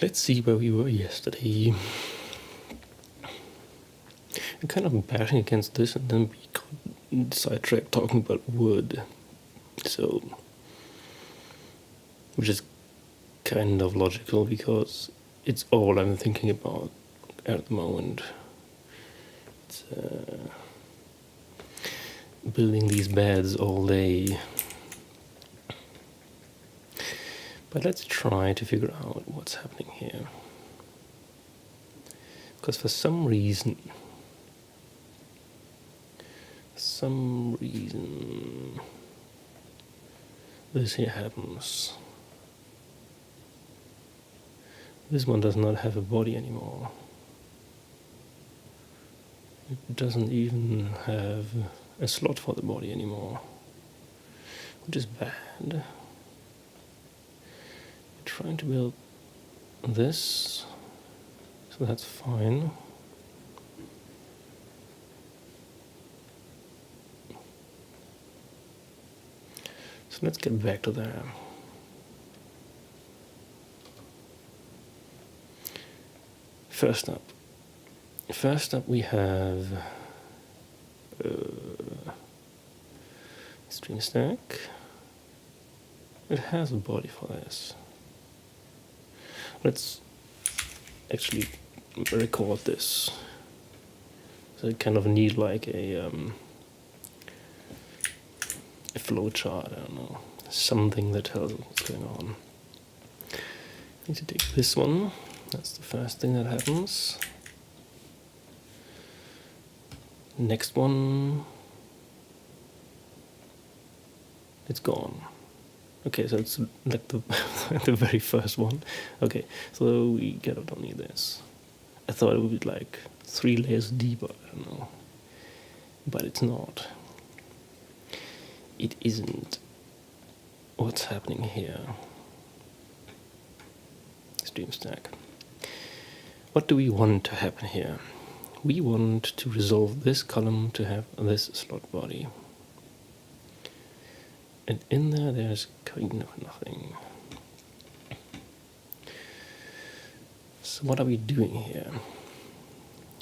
Let's see where we were yesterday. We're kind of bashing against this, and then we got sidetracked talking about wood. So, which is kind of logical because it's all I'm thinking about at the moment. It's building these beds all day. But let's try to figure out what's happening here. Because for some reason, this here happens. This one does not have a body anymore. It doesn't even have a slot for the body anymore, which is bad. Trying to build this, so that's fine. So let's get back to there. First up we have stream stack. It has a body for this. Let's actually record this. So I kind of need like a flow chart, I don't know, something that tells what's going on. I need to take this one. That's the first thing that happens. Next one, it's gone. Okay, so it's like the the very first one. Okay, so we don't need this. I thought it would be like 3 layers deeper, I don't know. But it's not. It isn't. What's happening here? Stream stack. What do we want to happen here? We want to resolve this column to have this slot body. And in there, there's kind of nothing. So what are we doing here?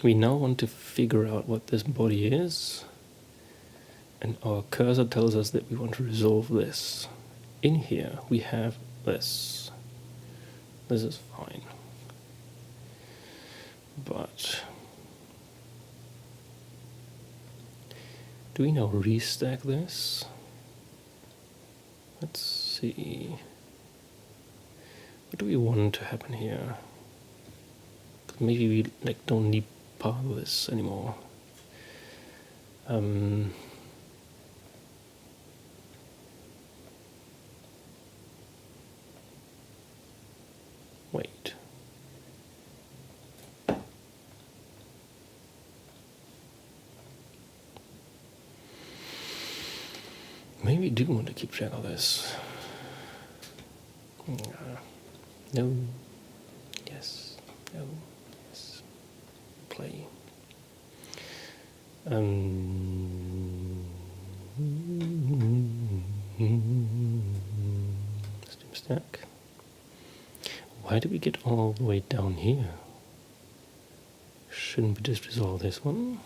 We now want to figure out what this body is. And our cursor tells us that we want to resolve this. In here, we have this. This is fine. But do we now restack this? Let's see. What do we want to happen here? Maybe we don't need part of this anymore. Wait. Maybe we do want to keep track of this. No. Yes. No. Yes. Play. Stream stack. Why did we get all the way down here? Shouldn't we just resolve this one?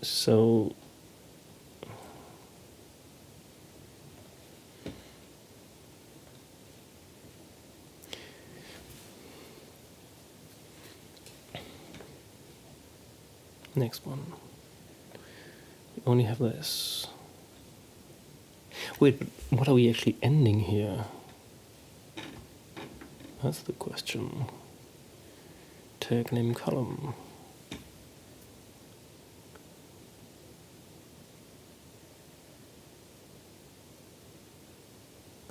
So next one. We only have this. Wait, but what are we actually ending here? That's the question. Tag name column.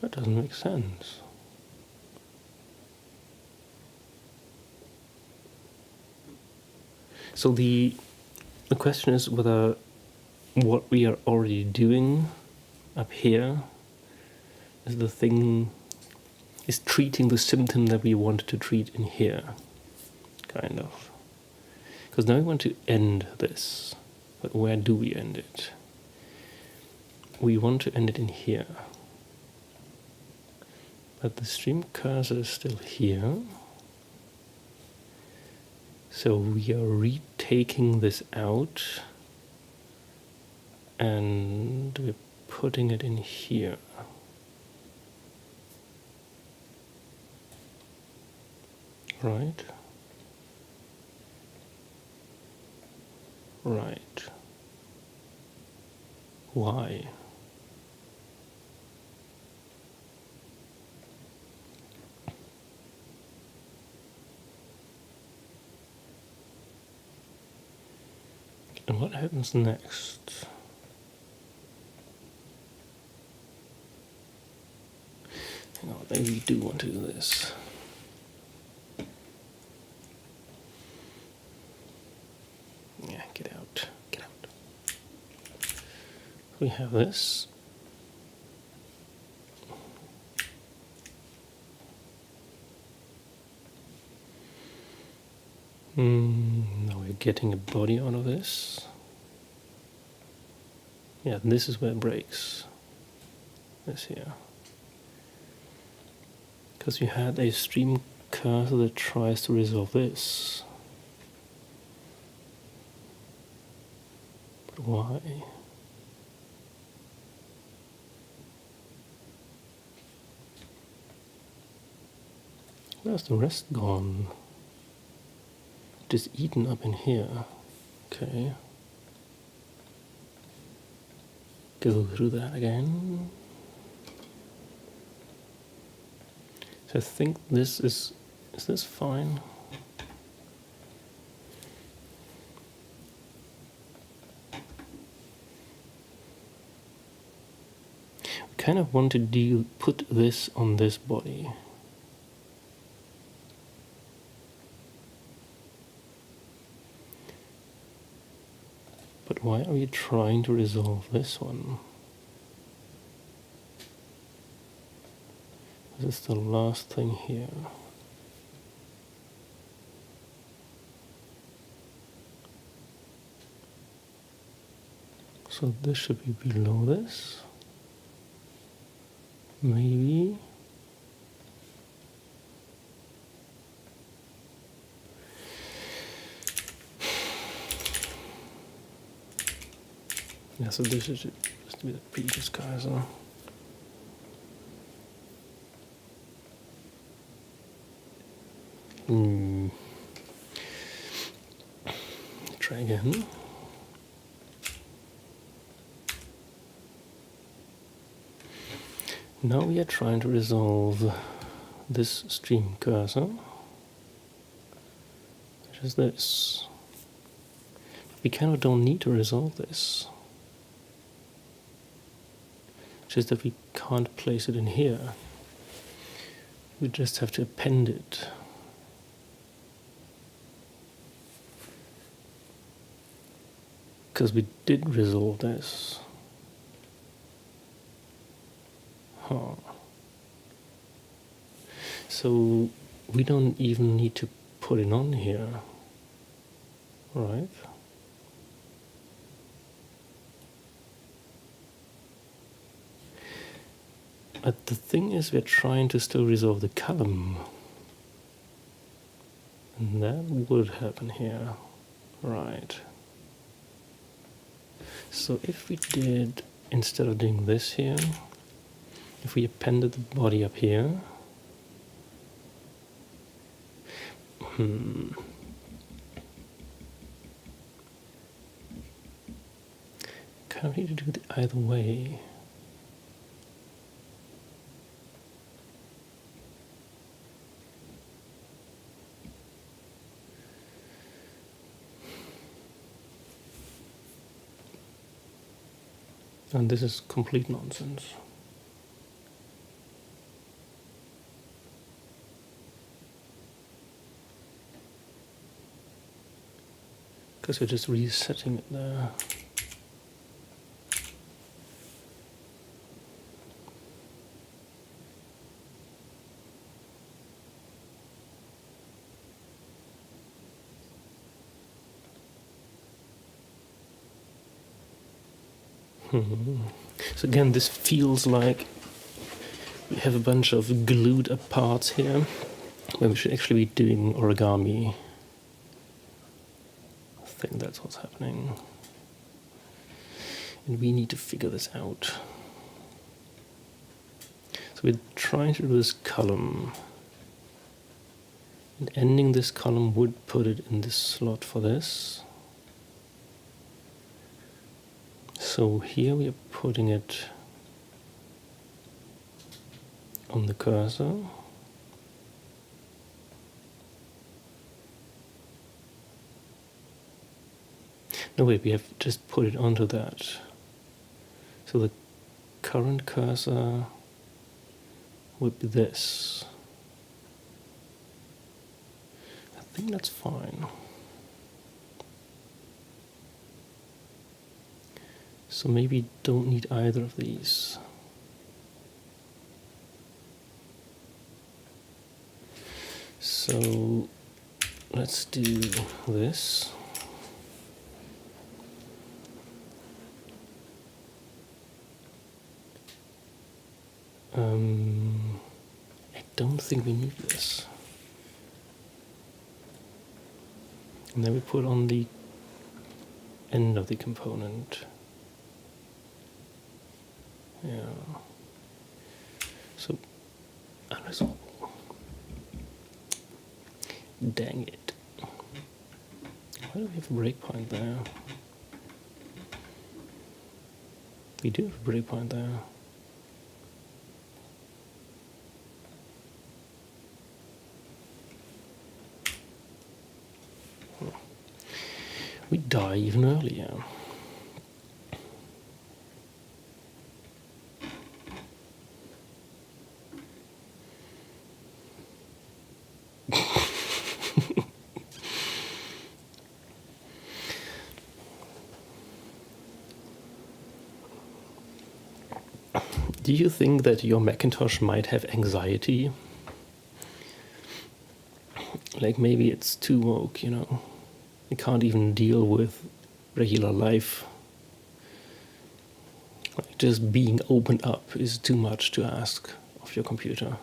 That doesn't make sense. So the question is whether what we are already doing up here is treating the symptom that we want to treat in here, kind of. Because now we want to end this, but where do we end it? we want to end it in here. But the stream cursor is still here. So we are retaking this out and we're putting it in here. Right? Right. Why? And what happens next? Hang on, maybe we do want to do this. Yeah, get out. Get out. We have this. Now we're getting a body out of this. Yeah, this is where it breaks. This here. Because you had a stream cursor that tries to resolve this. But why? Where's the rest gone? Just eaten up in here. Okay. Go through that again. So I think this is this fine? We kind of want to put this on this body. But why are we trying to resolve this one? This is the last thing here. So this should be below this. Maybe. Yeah, so this is just to be the previous cursor. Try again. Now we are trying to resolve this stream cursor, which is this. We kind of don't need to resolve this. It's just that we can't place it in here. We just have to append it. Because we did resolve this. Huh. So we don't even need to put it on here, right? But the thing is, we're trying to still resolve the column. And that would happen here, right? So if we did, instead of doing this here, if we appended the body up here, kind of need to do it either way. And this is complete nonsense. Because we're just resetting it there. So again, this feels like we have a bunch of glued up parts here, when we should actually be doing origami. I think that's what's happening. And we need to figure this out. So we're trying to do this column. And ending this column would put it in this slot for this. So here we are putting it on the cursor. No, wait, we have just put it onto that. So the current cursor would be this. I think that's fine. So maybe don't need either of these. So let's do this. I don't think we need this. And then we put on the end of the component. Yeah. So, unresolvable. Dang it. Why do we have a breakpoint there? We do have a breakpoint there. We die even earlier. Do you think that your Macintosh might have anxiety? Like maybe it's too woke, you know? It can't even deal with regular life. Like just being opened up is too much to ask of your computer.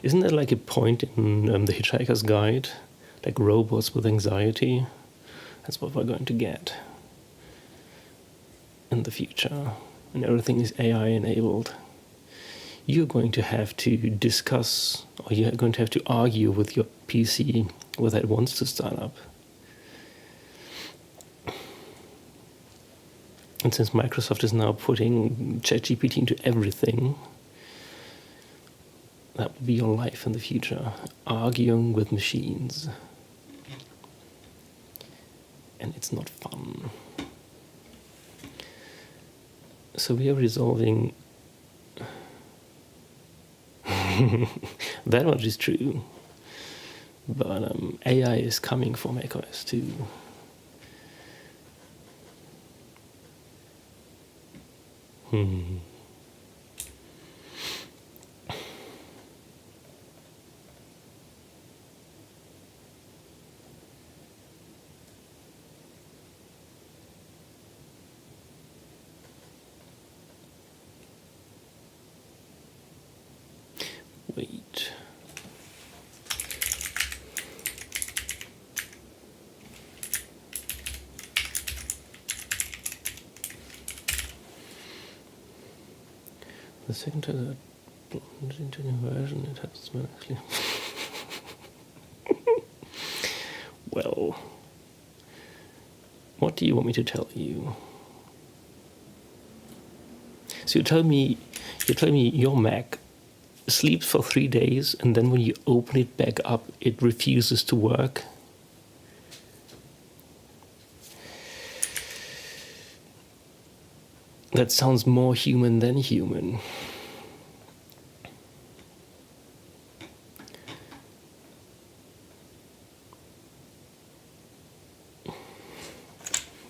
Isn't there like a point in The Hitchhiker's Guide? Like robots with anxiety? That's what we're going to get in the future. And everything is AI enabled. You're going to have to discuss, or you're going to have to argue with your PC whether it wants to start up. And since Microsoft is now putting ChatGPT into everything, that will be your life in the future, arguing with machines. And it's not fun. So we are resolving that much is true. But AI is coming for macOS too. Wait. The second time that into a new version, it has been actually. Well, what do you want me to tell you? So you tell me your Mac sleeps for 3 days, and then when you open it back up, it refuses to work. That sounds more human than human.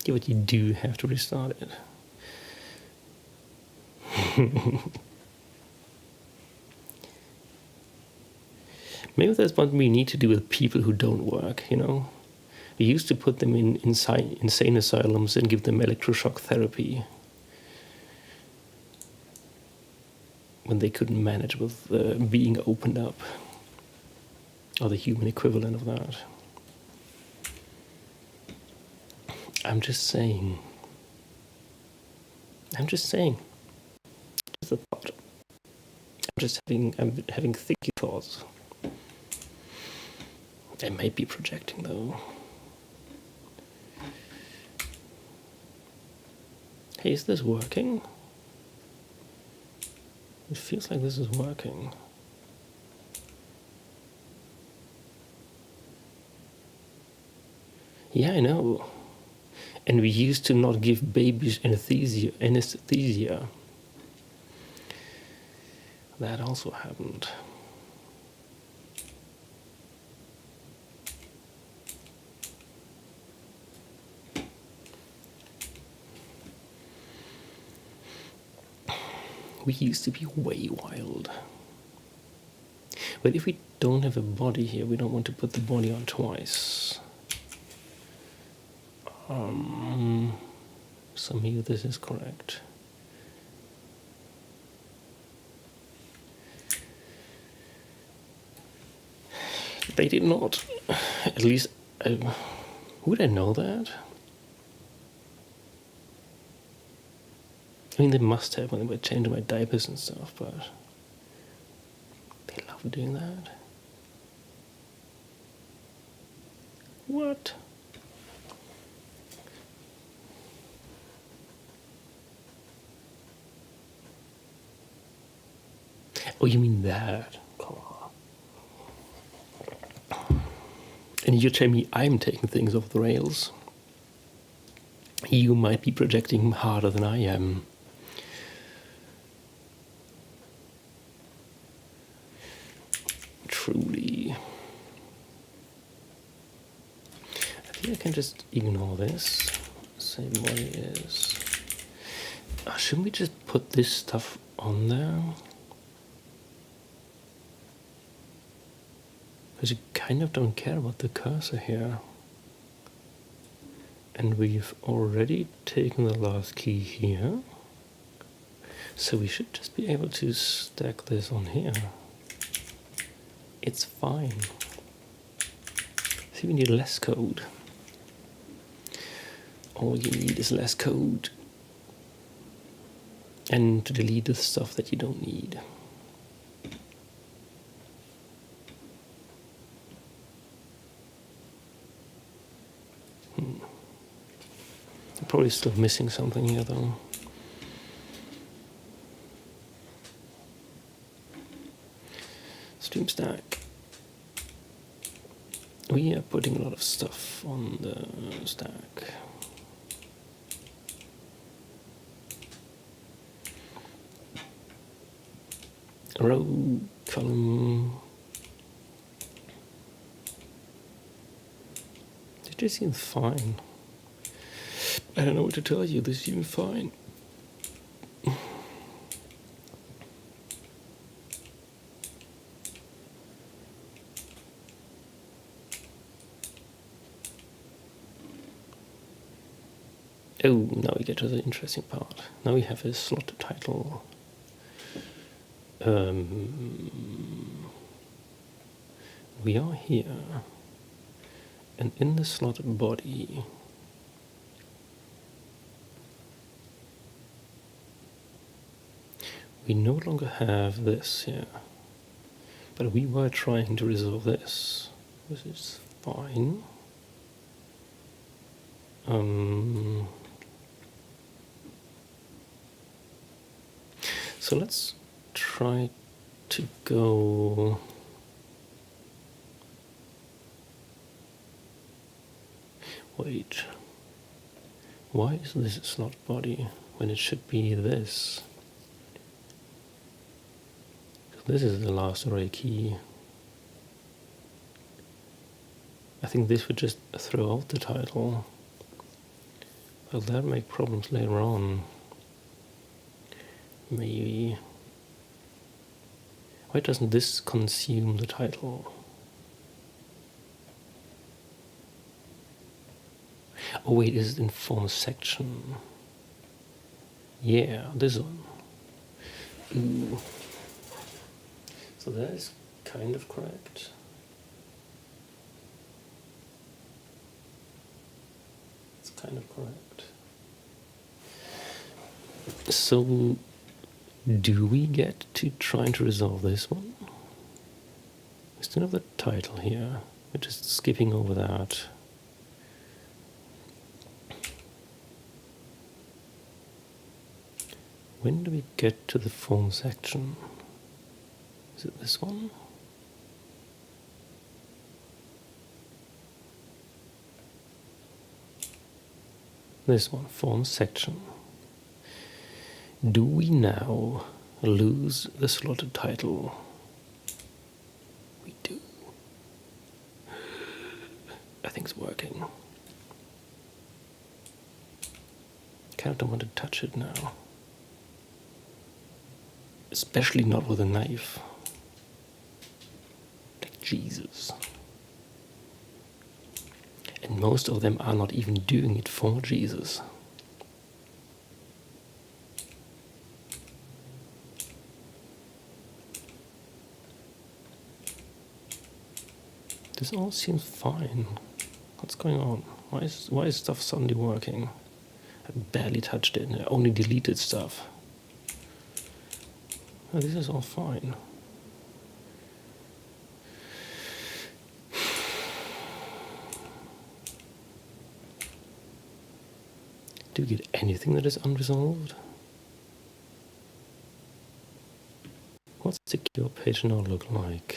Yeah, but you do have to restart it. Maybe that's what we need to do with people who don't work, you know? We used to put them in insane asylums and give them electroshock therapy when they couldn't manage with being opened up, or the human equivalent of that. I'm just saying. Just a thought. I'm having thicky thoughts. I might be projecting though. Hey, is this working? It feels like this is working. Yeah, I know. And we used to not give babies anesthesia. That also happened. We used to be way wild. But if we don't have a body here, we don't want to put the body on twice. Somehow this is correct. They did not. At least, would I know that? I mean, they must have when they were changing my diapers and stuff, but they love doing that. What? Oh, you mean that? Come on. And you're telling me I'm taking things off the rails? You might be projecting harder than I am. Truly. I think I can just ignore this. Say what it is. Shouldn't we just put this stuff on there? Because you kind of don't care about the cursor here. And we've already taken the last key here. So we should just be able to stack this on here. It's fine. See, we need less code. All you need is less code. And to delete the stuff that you don't need. I'm probably still missing something here though. Stream stack. We are putting a lot of stuff on the stack. Row, column. It just seems fine. I don't know what to tell you, this seems fine. Oh, now we get to the interesting part. Now we have a slot title. We are here, and in the slot body, we no longer have this here, but we were trying to resolve this, which is fine. So let's try to go. Wait, why is this a slot body when it should be this? This is the last array key. I think this would just throw out the title. Will that make problems later on? maybe... Why doesn't this consume the title? Oh wait, is it in form section? Yeah, this one. Ooh. So that is kind of correct. It's kind of correct. So, do we get to try to resolve this one? We still have the title here. We're just skipping over that. When do we get to the form section? Is it this one? This one, form section. Do we now lose the slotted title? We do. I think it's working. Kind of don't want to touch it now. Especially not with a knife. Like Jesus. And most of them are not even doing it for Jesus. This all seems fine. What's going on? Why is stuff suddenly working? I barely touched it. I only deleted stuff. Oh, this is all fine. Do we get anything that is unresolved? What's the secure page now look like?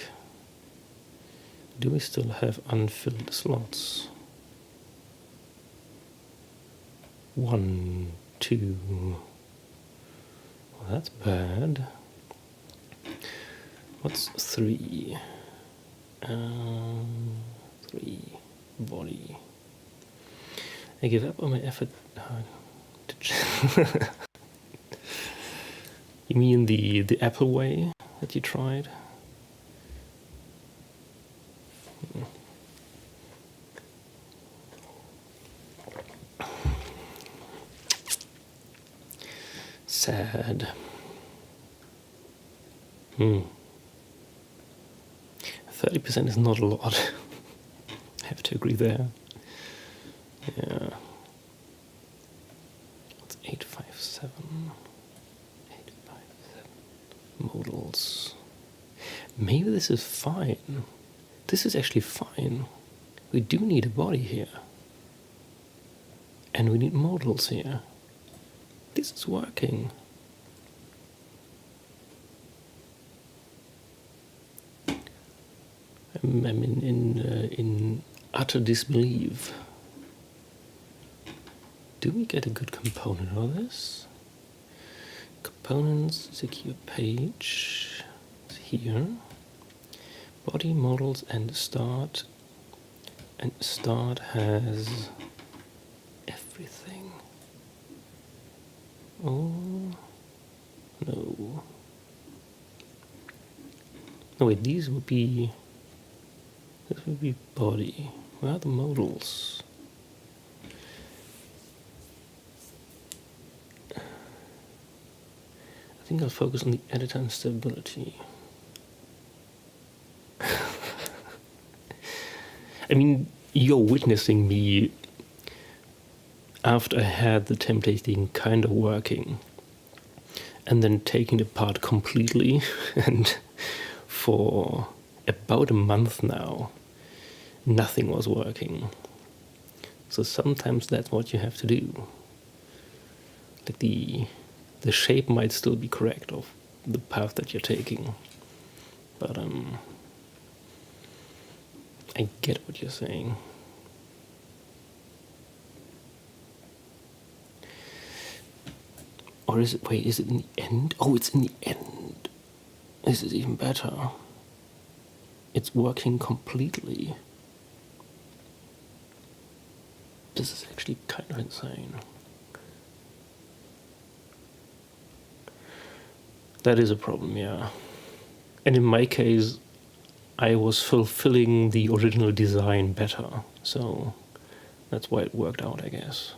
Do we still have unfilled slots? 1, 2. Well, that's bad. What's 3? 3. Body. I give up on my effort. You mean the Apple way that you tried? Sad. 30% is not a lot. I have to agree there. Yeah. What's 857? 857. Modals. Maybe this is fine. This is actually fine. We do need a body here. And we need modals here. This is working. I'm in utter disbelief. Do we get a good component of this? Components, secure page. It's here. Body, models, and start. And start has everything. Oh no. No wait, this would be body. Where are the modals? I think I'll focus on the editor and stability. I mean, you're witnessing me after I had the templating kind of working and then taking it apart completely, and for about a month now nothing was working. So sometimes that's what you have to do. Like the shape might still be correct of the path that you're taking, but I get what you're saying. Or is it, wait, is it in the end? Oh, it's in the end. This is even better. It's working completely. This is actually kind of insane. That is a problem, yeah. And in my case, I was fulfilling the original design better, so that's why it worked out, I guess.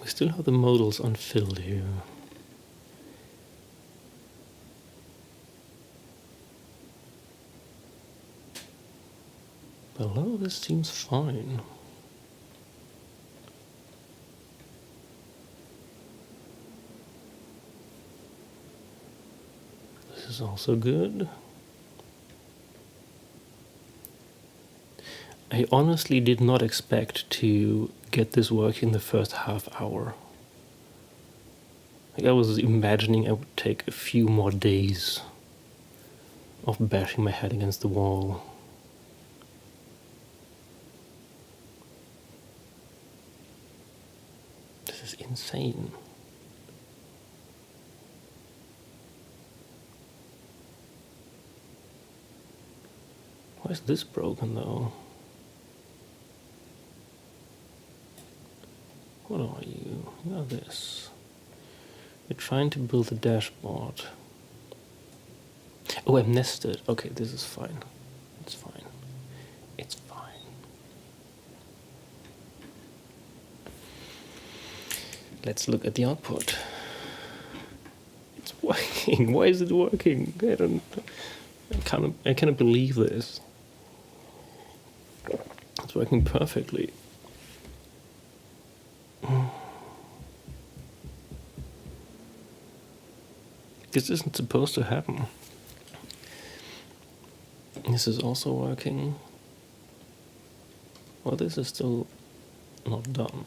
We still have the modals unfilled here. Below this seems fine. This is also good. I honestly did not expect to get this working the first half hour. Like I was imagining I would take a few more days of bashing my head against the wall. This is insane. Why is this broken though? What are you? You are this. We're trying to build a dashboard. Oh, I'm nested. Okay, this is fine. It's fine. It's fine. Let's look at the output. It's working. Why is it working? I cannot believe this. It's working perfectly. This isn't supposed to happen. This is also working. Well, this is still not done.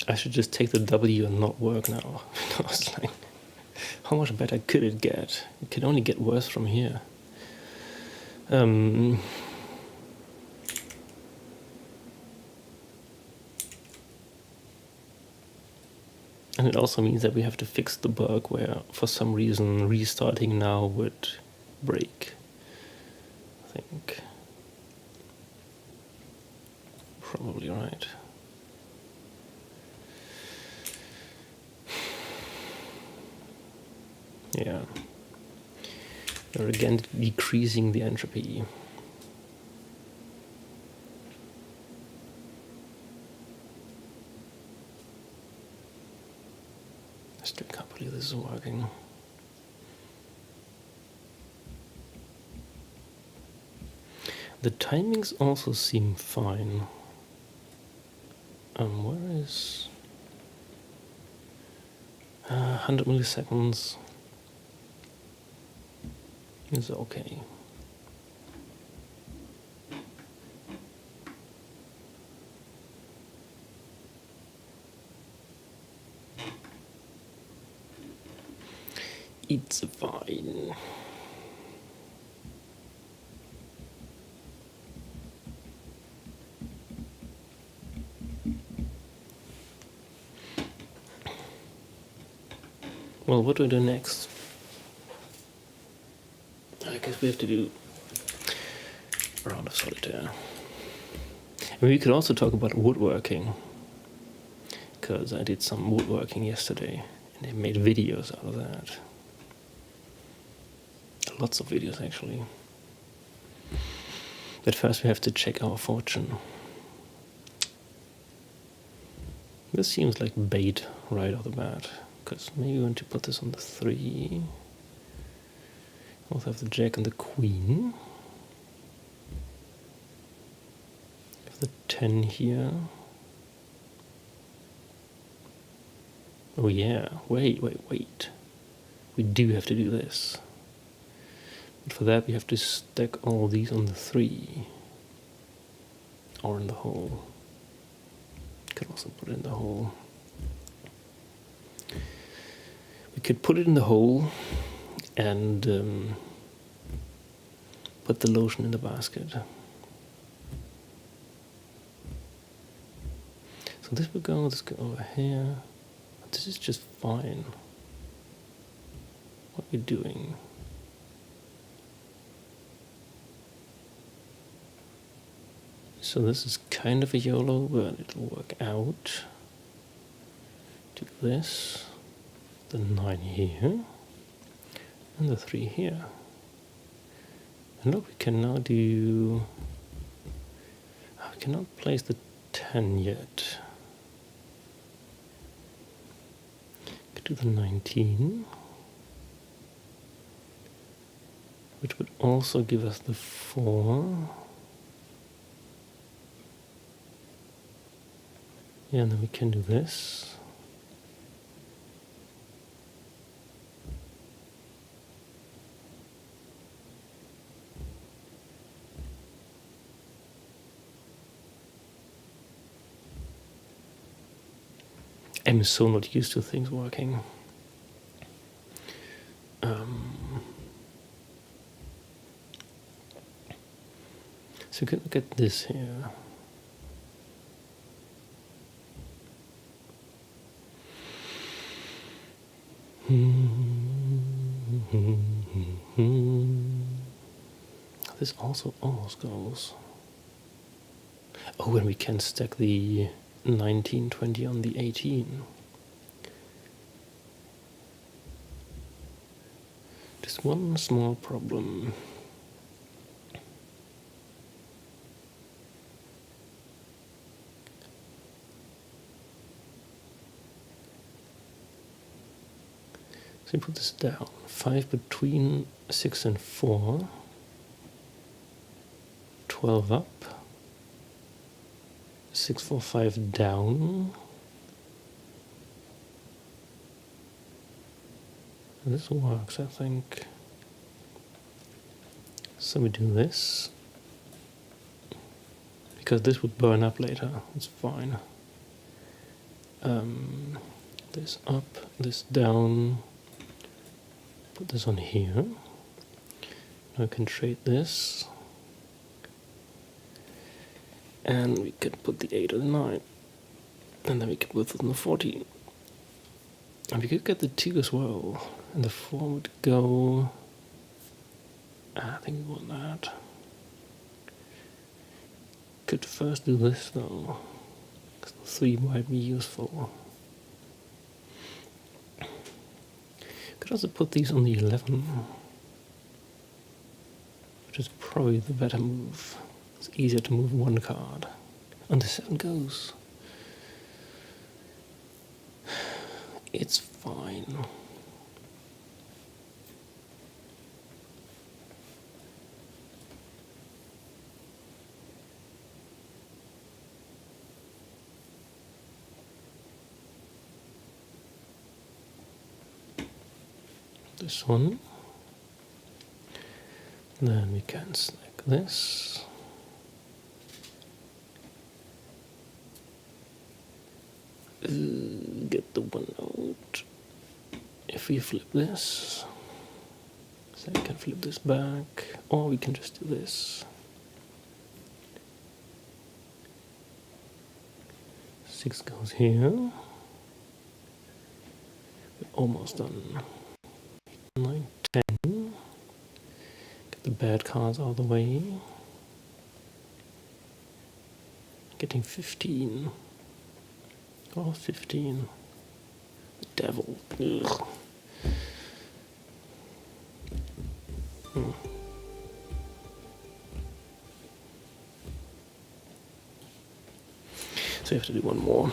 I should just take the W and not work now. Because, like, how much better could it get? It could only get worse from here. And it also means that we have to fix the bug where, for some reason, restarting now would break. I think. Probably right. Yeah. We're again decreasing the entropy. I still can't believe this is working. The timings also seem fine. Where is 100 milliseconds is okay. It's fine. Well, what do we do next? I guess we have to do a round of solitaire. I mean, we could also talk about woodworking, because I did some woodworking yesterday, and I made videos out of that. Lots of videos, actually. But first we have to check our fortune. This seems like bait right off the bat, because maybe we want to put this on the 3. Also have the jack and the queen. Have the 10 here. Oh yeah, wait. We do have to do this. But for that we have to stack all these on the 3. Or in the hole. Could also put it in the hole. We could put it in the hole and put the lotion in the basket. So this will go, this go over here. This is just fine. What are we doing? So this is kind of a YOLO, but it'll work out. Do this, the 9 here, and the 3 here. And look, we can now do... I cannot place the 10 yet. Could do the 19, which would also give us the 4. Yeah, and then we can do this. I'm so not used to things working. So you can look at this here. This also almost goes. Oh, and we can stack the 19, 20 on the 18. Just one small problem. So you put this down. 5 between 6 and 4. 12 up. 6, 4, 5 down. And this works, I think. So we do this. Because this would burn up later. It's fine. This up, this down. Put this on here. Now I can trade this. And we can put the 8 or the 9. And then we can put it on the 14. And we could get the 2 as well. And the 4 would go... I think we want that. Could first do this though. Because the 3 might be useful. Could also put these on the 11. Which is probably the better move. It's easier to move one card. And the 7 goes. It's fine. This one. Then we can select this. Get the 1 out. If we flip this, so we can flip this back, or we can just do this. 6 goes here. We're almost done. 9, 10. Get the bad cards out of the way. Getting 15. Oh, 15. The devil. Ugh. So you have to do one more.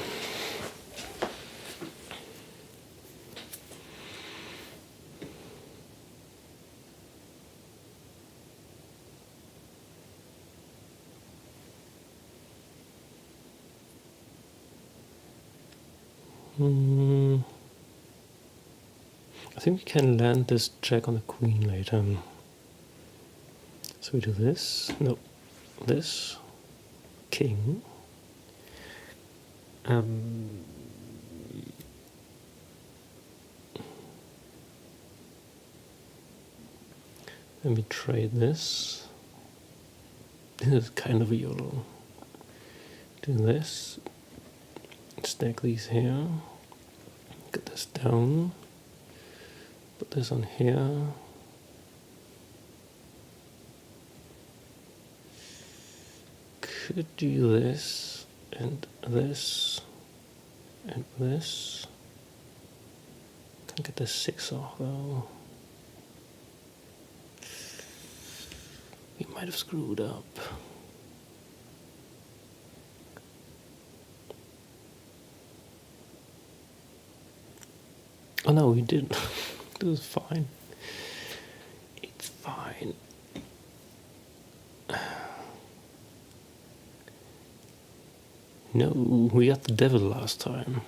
I think we can land this jack on the queen later. So we do this. No, this. King. Let me try this. This is kind of a YOLO. Do this. Stack these here. Get this down. Put this on here. Could do this and this and this. Can't get the 6 off though. We might have screwed up. Oh no, we didn't. This is fine. It's fine. No, we got the devil last time.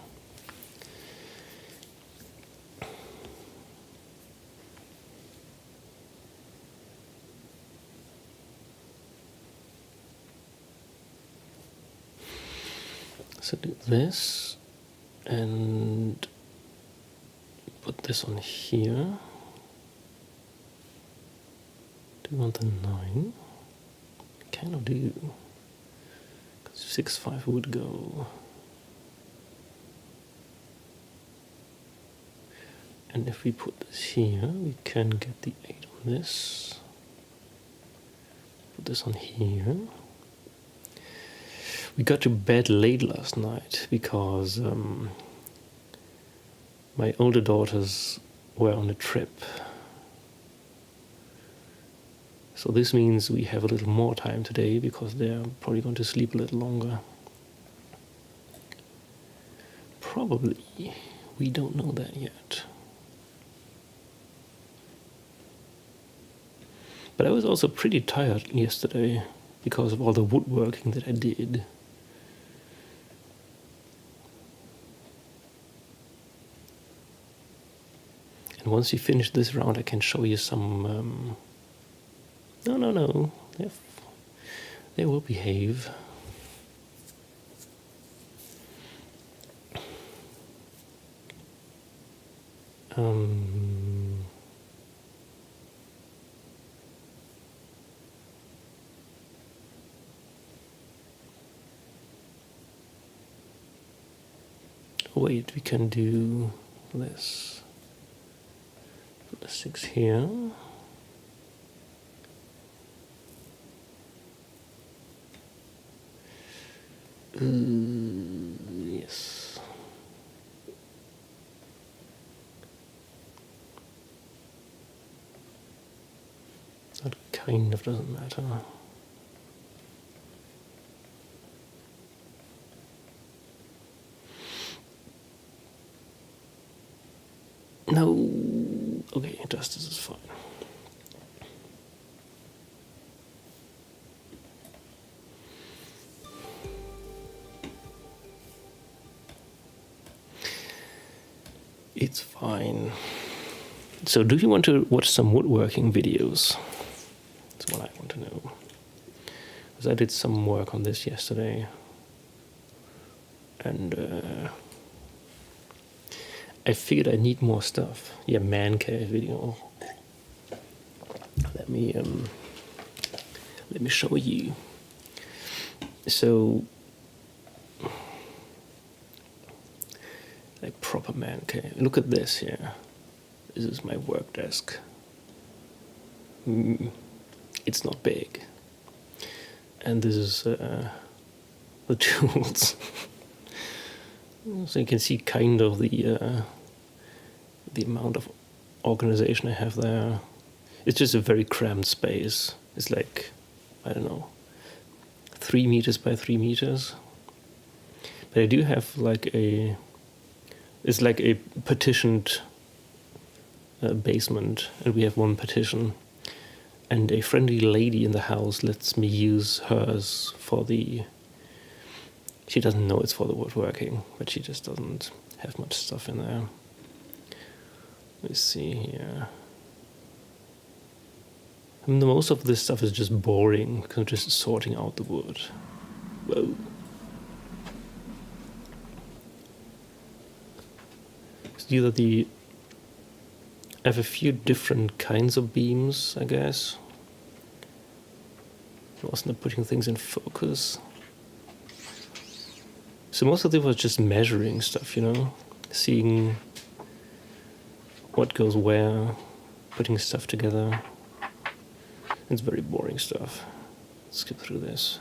So do this and put this on here. Do you want the 9? Kind of do. 6, 5 would go. And if we put this here, we can get the 8 on this. Put this on here. We got to bed late last night because my older daughters were on a trip. So this means we have a little more time today because they're probably going to sleep a little longer. Probably. We don't know that yet. But I was also pretty tired yesterday because of all the woodworking that I did. And once you finish this round, I can show you some... No. They will behave. Wait, we can do this. Put the 6 here. Yes. That kind of doesn't matter. No. Okay, justice is fine. It's fine. So do you want to watch some woodworking videos? That's what I want to know. Because I did some work on this yesterday. And I figured I need more stuff. Yeah, man cave video. Let me show you. So like proper man cave. Look at this here. This is my work desk. It's not big. And this is the tools. So you can see kind of the amount of organization I have there. It's just a very cramped space. It's like, I don't know, 3 meters by 3 meters. But I do have like it's like a partitioned basement, and we have one partition. And a friendly lady in the house lets me use hers for the... She doesn't know it's for the woodworking, but she just doesn't have much stuff in there. Let's see here. I mean, most of this stuff is just boring, because I'm just sorting out the wood. Whoa. It's either the I have a few different kinds of beams, I guess. It wasn't putting things in focus. So most of it was just measuring stuff, you know? Seeing what goes where, putting stuff together. It's very boring stuff. Let's skip through this.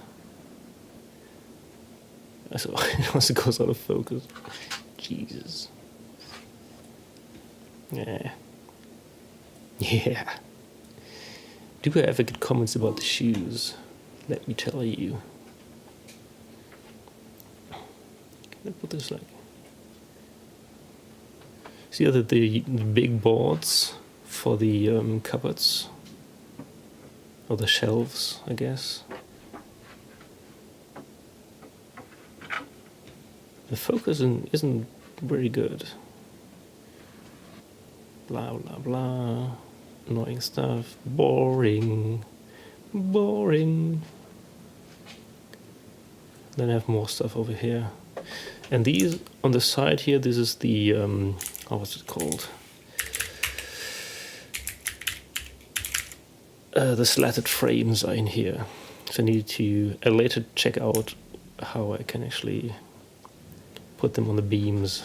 So it also goes out of focus. Jesus. Yeah. Yeah. Do I ever get comments about the shoes? Let me tell you. Can I put this like... See the big boards for the cupboards? Or the shelves, I guess. The focus isn't very good. Blah, blah, blah. Annoying stuff. Boring. Boring. Then I have more stuff over here. And these, on the side here, this is the, what's it called? The slatted frames are in here. So I later check out how I can actually put them on the beams.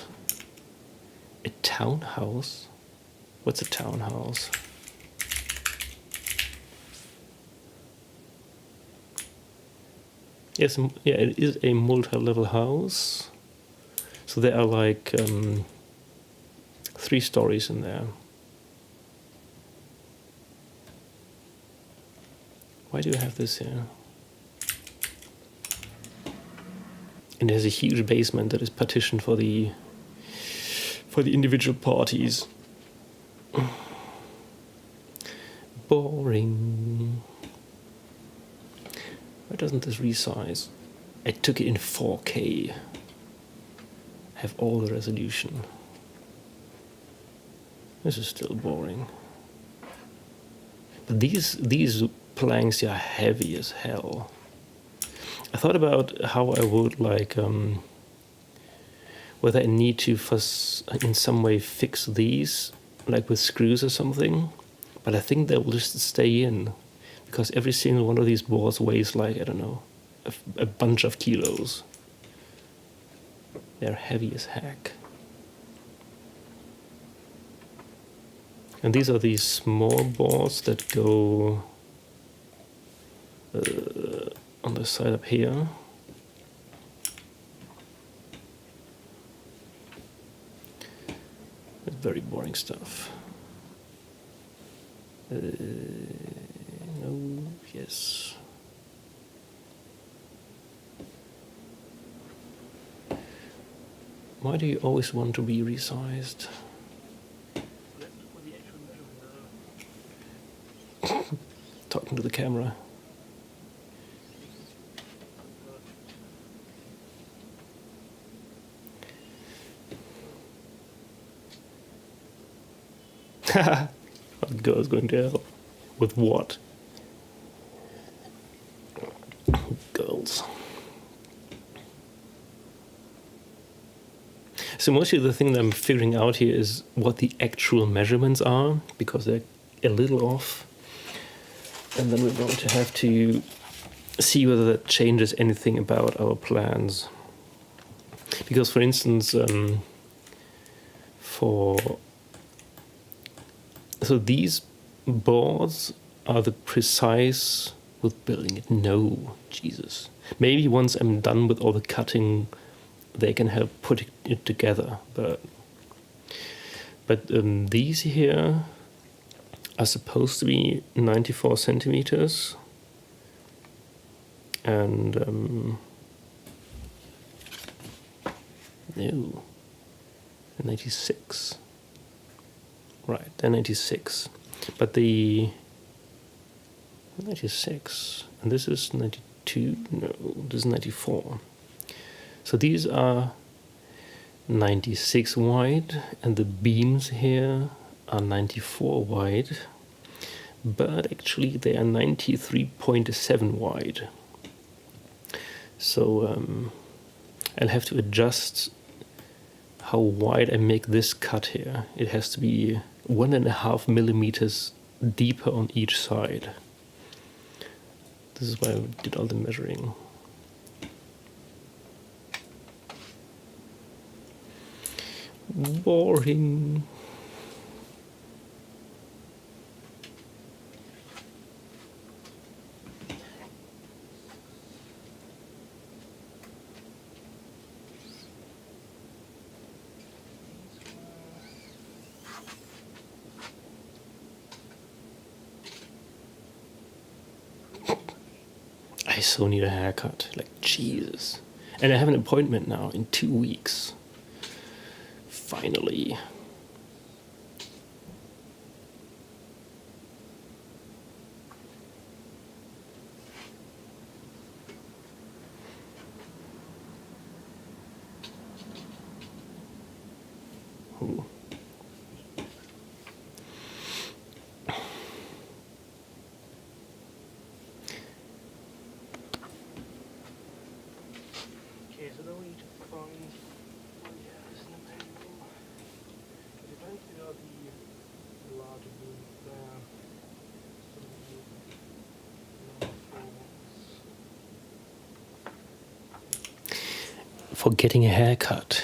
A townhouse? What's a townhouse? Yes, yeah, it is a multi-level house. So there are like 3 stories in there. Why do I have this here? And there's a huge basement that is partitioned for the individual parties. Boring. Why doesn't this resize? I took it in 4K. I have all the resolution. This is still boring. But these planks are heavy as hell. I thought about how I would like whether I need to in some way fix these, like with screws or something. But I think they will just stay in, because every single one of these boards weighs like, I don't know, a bunch of kilos. They're heavy as heck. And these are these small boards that go on the side up here. It's very boring stuff. No, yes. Why do you always want to be resized? Talking to the camera. What girl's going to help? With what? Girls. So mostly the thing that I'm figuring out here is what the actual measurements are, because they're a little off. And then we're going to have to see whether that changes anything about our plans. Because, for instance, so these boards are the precise with building it. No, Jesus. Maybe once I'm done with all the cutting, they can help put it together. But these here are supposed to be 94 centimeters. And no, 96. Right, they're 96. But the 96, and this is 92, no, this is 94. So these are 96 wide, and the beams here are 94 wide, but actually they are 93.7 wide. So I'll have to adjust how wide I make this cut here. It has to be 1.5 millimeters deeper on each side. This is why I did all the measuring. Boring. I so need a haircut, like Jesus. And I have an appointment now in 2 weeks. Finally. Ooh. Okay, so then we need to find, oh yeah, this is the main room. But if I figure out the larger room there, so for getting a haircut.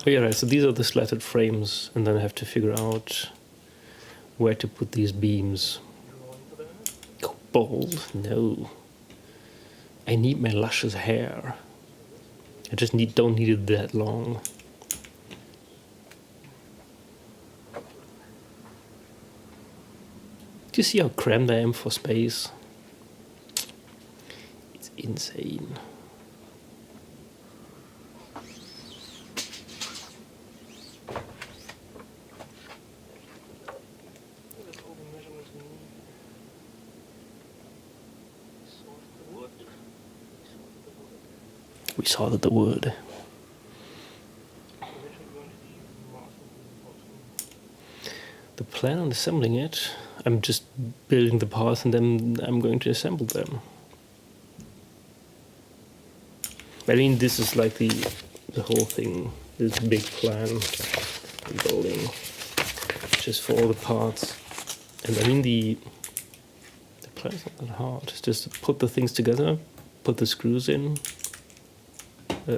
Oh yeah, right, so these are the slatted frames, and then I have to figure out where to put these beams. Go bald? No. I need my luscious hair. I just don't need it that long. Do you see how crammed I am for space? It's insane. We saw that the wood. The plan on assembling it, I'm just building the parts and then I'm going to assemble them. I mean, this is like the whole thing, this big plan I'm building, just for all the parts. And I mean, the plan's not that hard. It's just put the things together, put the screws in,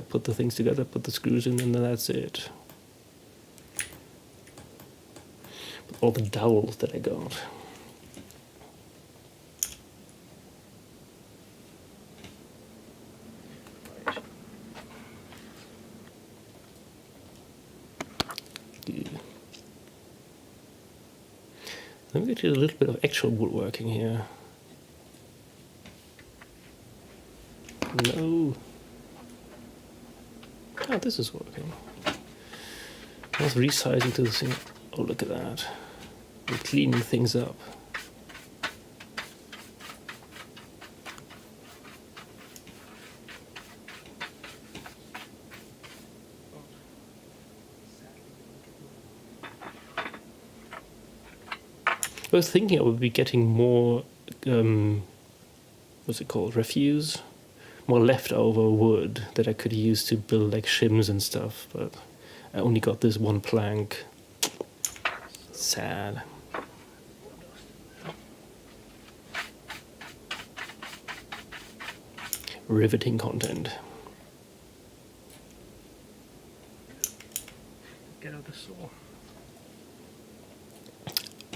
put the things together, put the screws in, and then that's it. But all the dowels that I got. Let me get you a little bit of actual woodworking here. No. Oh, this is working. I was resizing to the thing. Oh, look at that. We're cleaning things up. I was thinking I would be getting more, what's it called, refuse? More leftover wood that I could use to build like shims and stuff, but I only got this one plank. Sad. Riveting content. Get out the saw.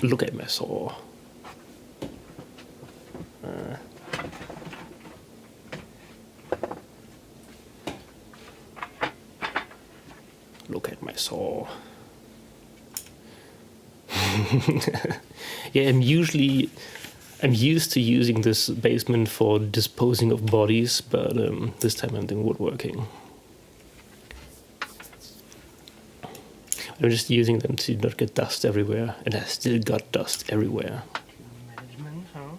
Look at my saw. Look at my saw. Yeah, I'm used to using this basement for disposing of bodies, but this time I'm doing woodworking. I'm just using them to not get dust everywhere, and I still got dust everywhere. Management, huh?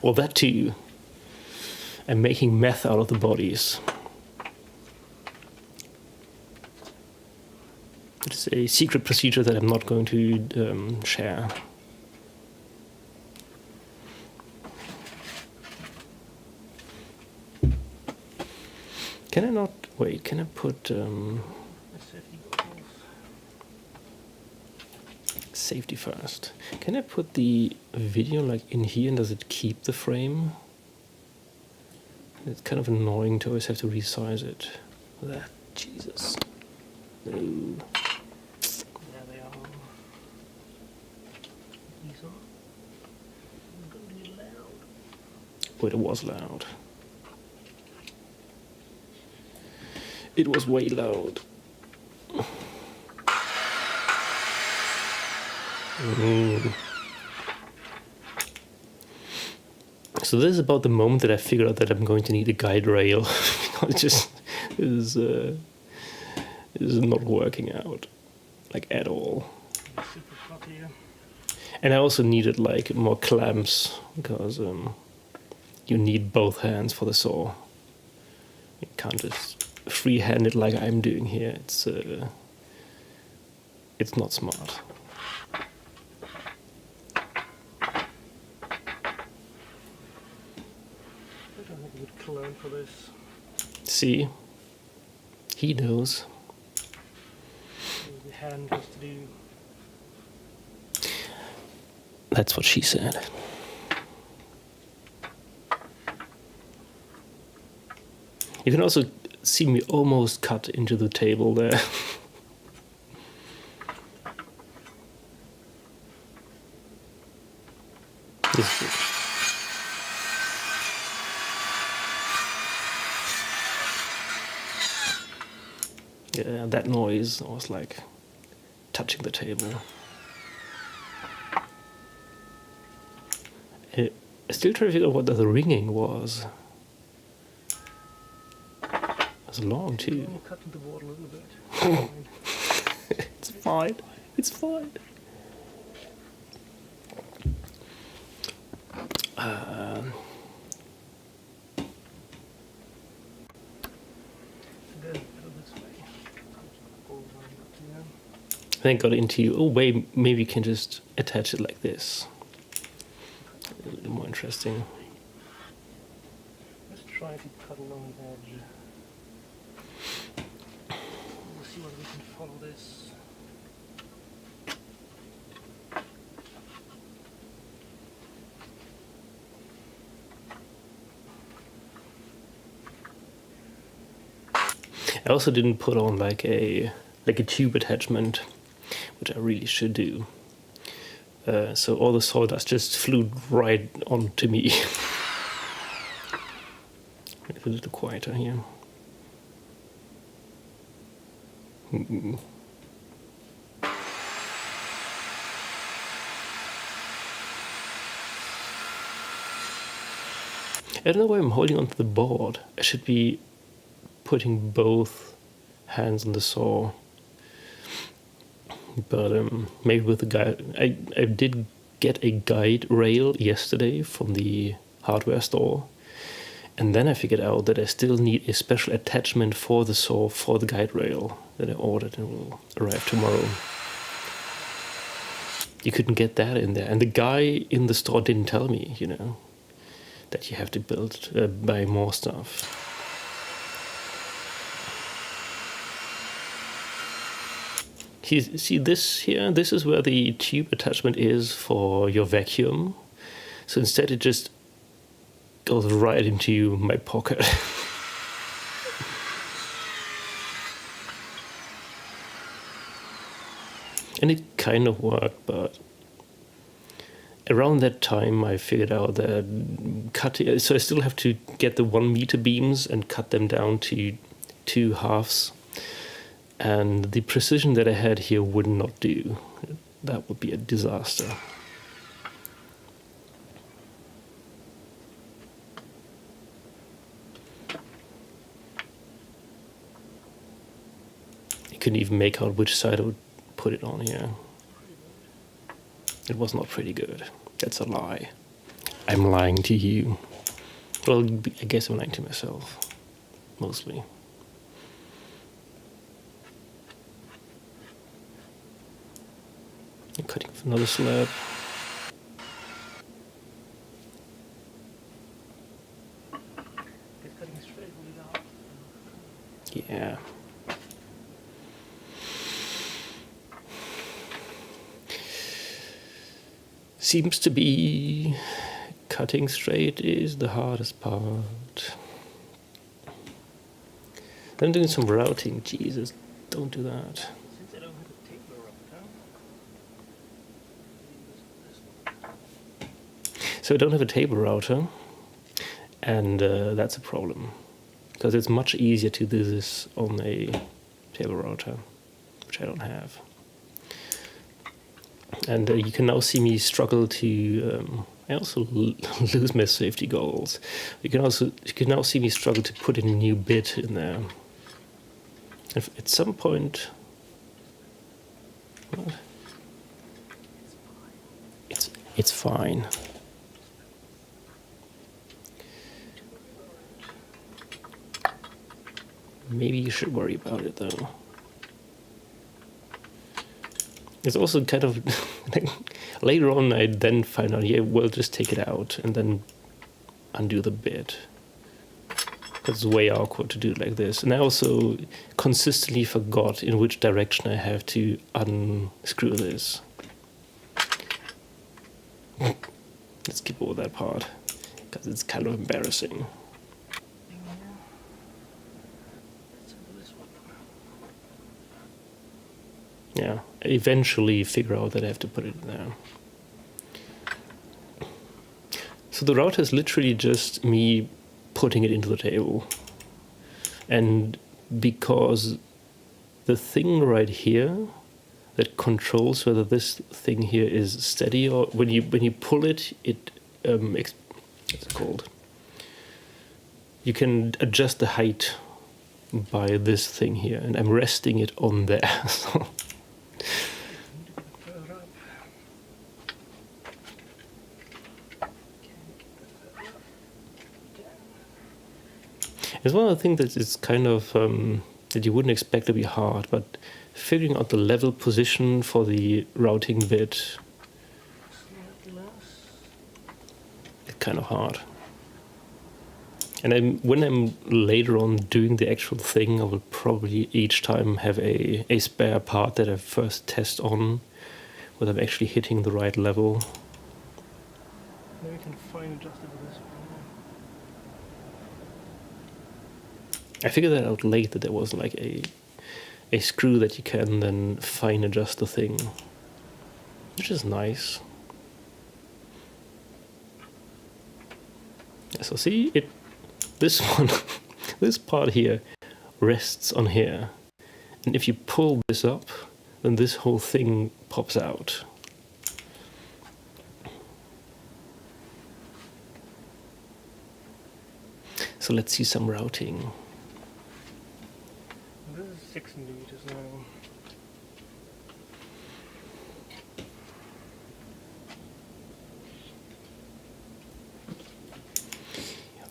Well, that too. And making meth out of the bodies. It's a secret procedure that I'm not going to share. Can I not... Wait, can I put... safety first. Can I put the video like in here and does it keep the frame? It's kind of annoying to always have to resize it. That, Jesus. No. There they are. These are going to be loud. Wait, it was loud. It was way loud. So this is about the moment that I figured out that I'm going to need a guide rail. It just is not working out, like at all. And I also needed like more clamps because you need both hands for the saw. You can't just freehand it like I'm doing here. It's not smart. Learn for this. See? He knows. The hand has to do. That's what she said. You can also see me almost cut into the table there. Yeah, that noise was like touching the table. I still try to figure out what the ringing was. It was long too. Cutting the board a little bit. It's fine. It's fine. Then got into, oh wait, maybe you can just attach it like this. A little more interesting. Let's try to cut along the edge. We'll see whether we can follow this. I also didn't put on like a tube attachment, which I really should do. So all the sawdust just flew right onto me. Make it a little quieter here. I don't know why I'm holding onto the board. I should be putting both hands on the saw. But maybe with the guide, I did get a guide rail yesterday from the hardware store, and then I figured out that I still need a special attachment for the saw for the guide rail that I ordered and will arrive tomorrow. You couldn't get that in there, and the guy in the store didn't tell me, that you have to buy more stuff. See this here? This is where the tube attachment is for your vacuum. So instead it just goes right into my pocket. And it kind of worked, but around that time I figured out that cutting, so I still have to get the 1 meter beams and cut them down to 2 halves. And the precision that I had here would not do. That would be a disaster. You couldn't even make out which side I would put it on here. It was not pretty good. That's a lie. I'm lying to you. Well, I guess I'm lying to myself, mostly. I'm cutting off another slab. Yeah. Seems to be cutting straight is the hardest part. Then doing some routing. Jesus, don't do that. Since I don't have a taper router. So I don't have a table router, and that's a problem. Because it's much easier to do this on a table router, which I don't have. And you can now see me struggle to. I also lose my safety goals. You can now see me struggle to put in a new bit in there. If at some point, what? It's fine. Maybe you should worry about it though. It's also kind of later on I then find out, yeah, well, just take it out and then undo the bit. It's way awkward to do it like this. And I also consistently forgot in which direction I have to unscrew this. Let's skip over that part, because it's kind of embarrassing. Yeah, I eventually figure out that I have to put it in there. So the router is literally just me putting it into the table. And because the thing right here that controls whether this thing here is steady, or when you pull it, what's it called? You can adjust the height by this thing here, and I'm resting it on there. So it's one of the things that it's kind of that you wouldn't expect to be hard, but figuring out the level position for the routing bit is kind of hard. And when I'm later on doing the actual thing, I will probably each time have a spare part that I first test on, whether I'm actually hitting the right level. Maybe we can fine adjust it with this one. I figured that out late, that there was like a screw that you can then fine adjust the thing, which is nice. So see, this one, this part here rests on here, and if you pull this up, then this whole thing pops out. So let's see some routing. This is 6 millimeters now.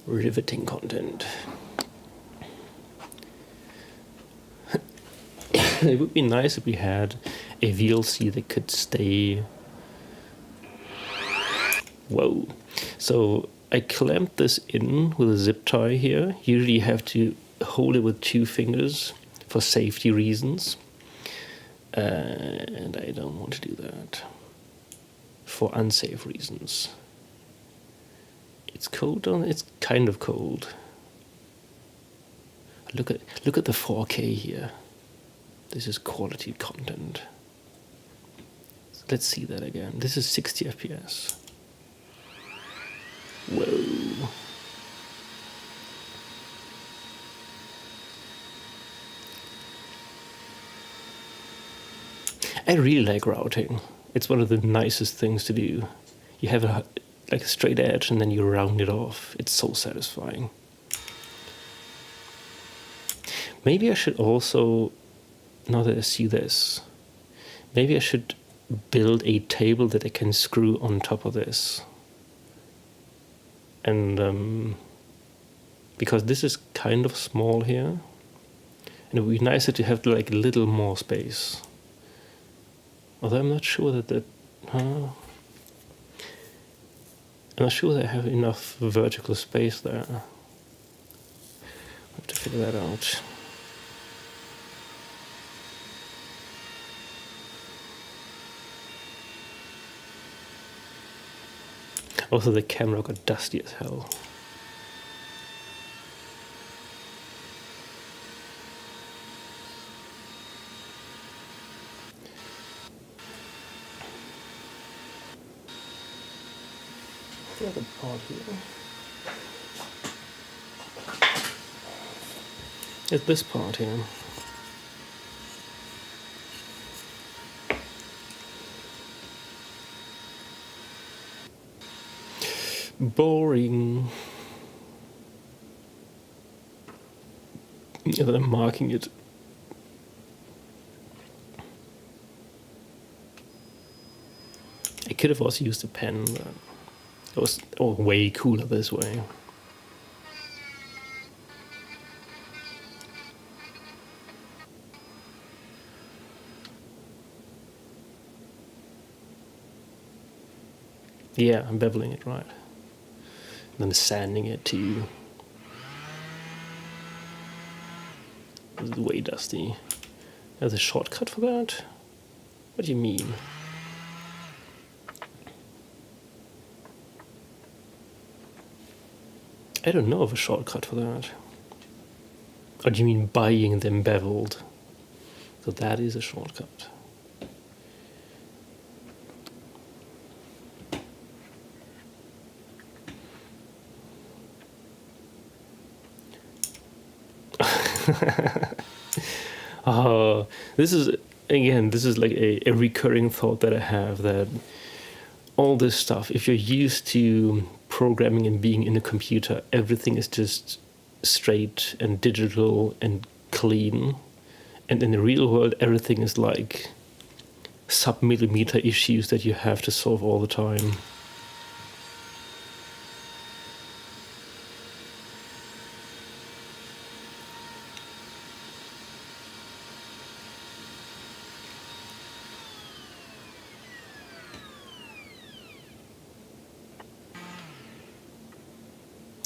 Riveting content. It would be nice if we had a VLC that could stay. Whoa. So I clamped this in with a zip tie here. Usually you have to hold it with 2 fingers for safety reasons. And I don't want to do that for unsafe reasons. It's cold on. It's kind of cold. Look at the 4K here. This is quality content. Let's see that again. This is 60 FPS. Whoa. I really like routing. It's one of the nicest things to do. You have a straight edge and then you round it off. It's so satisfying. Maybe I should also, now that I see this, maybe I should build a table that I can screw on top of this. And because this is kind of small here, and it would be nicer to have like a little more space. Although I'm not sure that I'm not sure that I have enough vertical space there. I have to figure that out. Also, the camera got dusty as hell. The other part here. It's this part here. Boring. And I'm marking it. I could have also used a pen, but it was way cooler this way. Yeah, I'm beveling it right. And then sanding it too. This is way dusty. There's a shortcut for that? What do you mean? I don't know of a shortcut for that. Or do you mean buying them beveled? So that is a shortcut. This is like a recurring thought that I have, that all this stuff, if you're used to programming and being in a computer, everything is just straight and digital and clean. And in the real world, everything is like sub-millimeter issues that you have to solve all the time.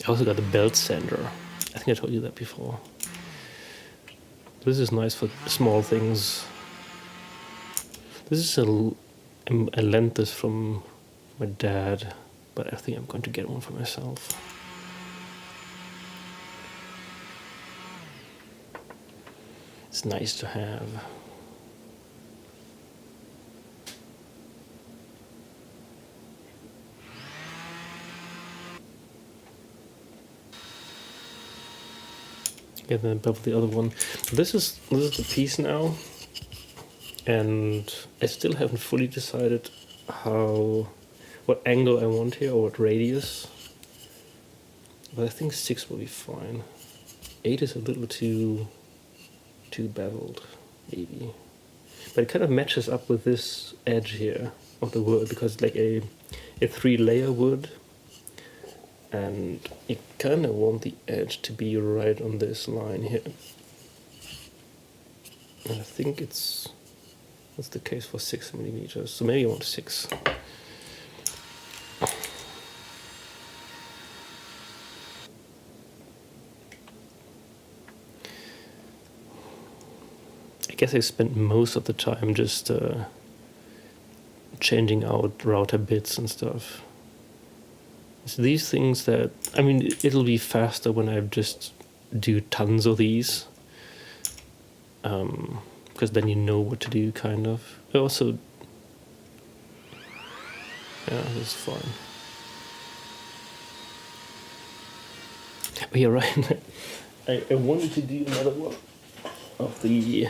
I also got the belt sander. I think I told you that before. This is nice for small things. This is I lent this from my dad, but I think I'm going to get one for myself. It's nice to have. And then above the other one. This is the piece now, and I still haven't fully decided what angle I want here or what radius. But I think 6 will be fine. 8 is a little too beveled, maybe. But it kind of matches up with this edge here of the wood, because it's like a 3-layer wood. And you kind of want the edge to be right on this line here. And I think that's the case for 6 millimeters. So maybe I want 6. I guess I spent most of the time just changing out router bits and stuff. It's these things that, I mean, it'll be faster when I just do tons of these. Because then you know what to do, kind of. Also, yeah, this is fine. But you're right. I wanted to do another one of the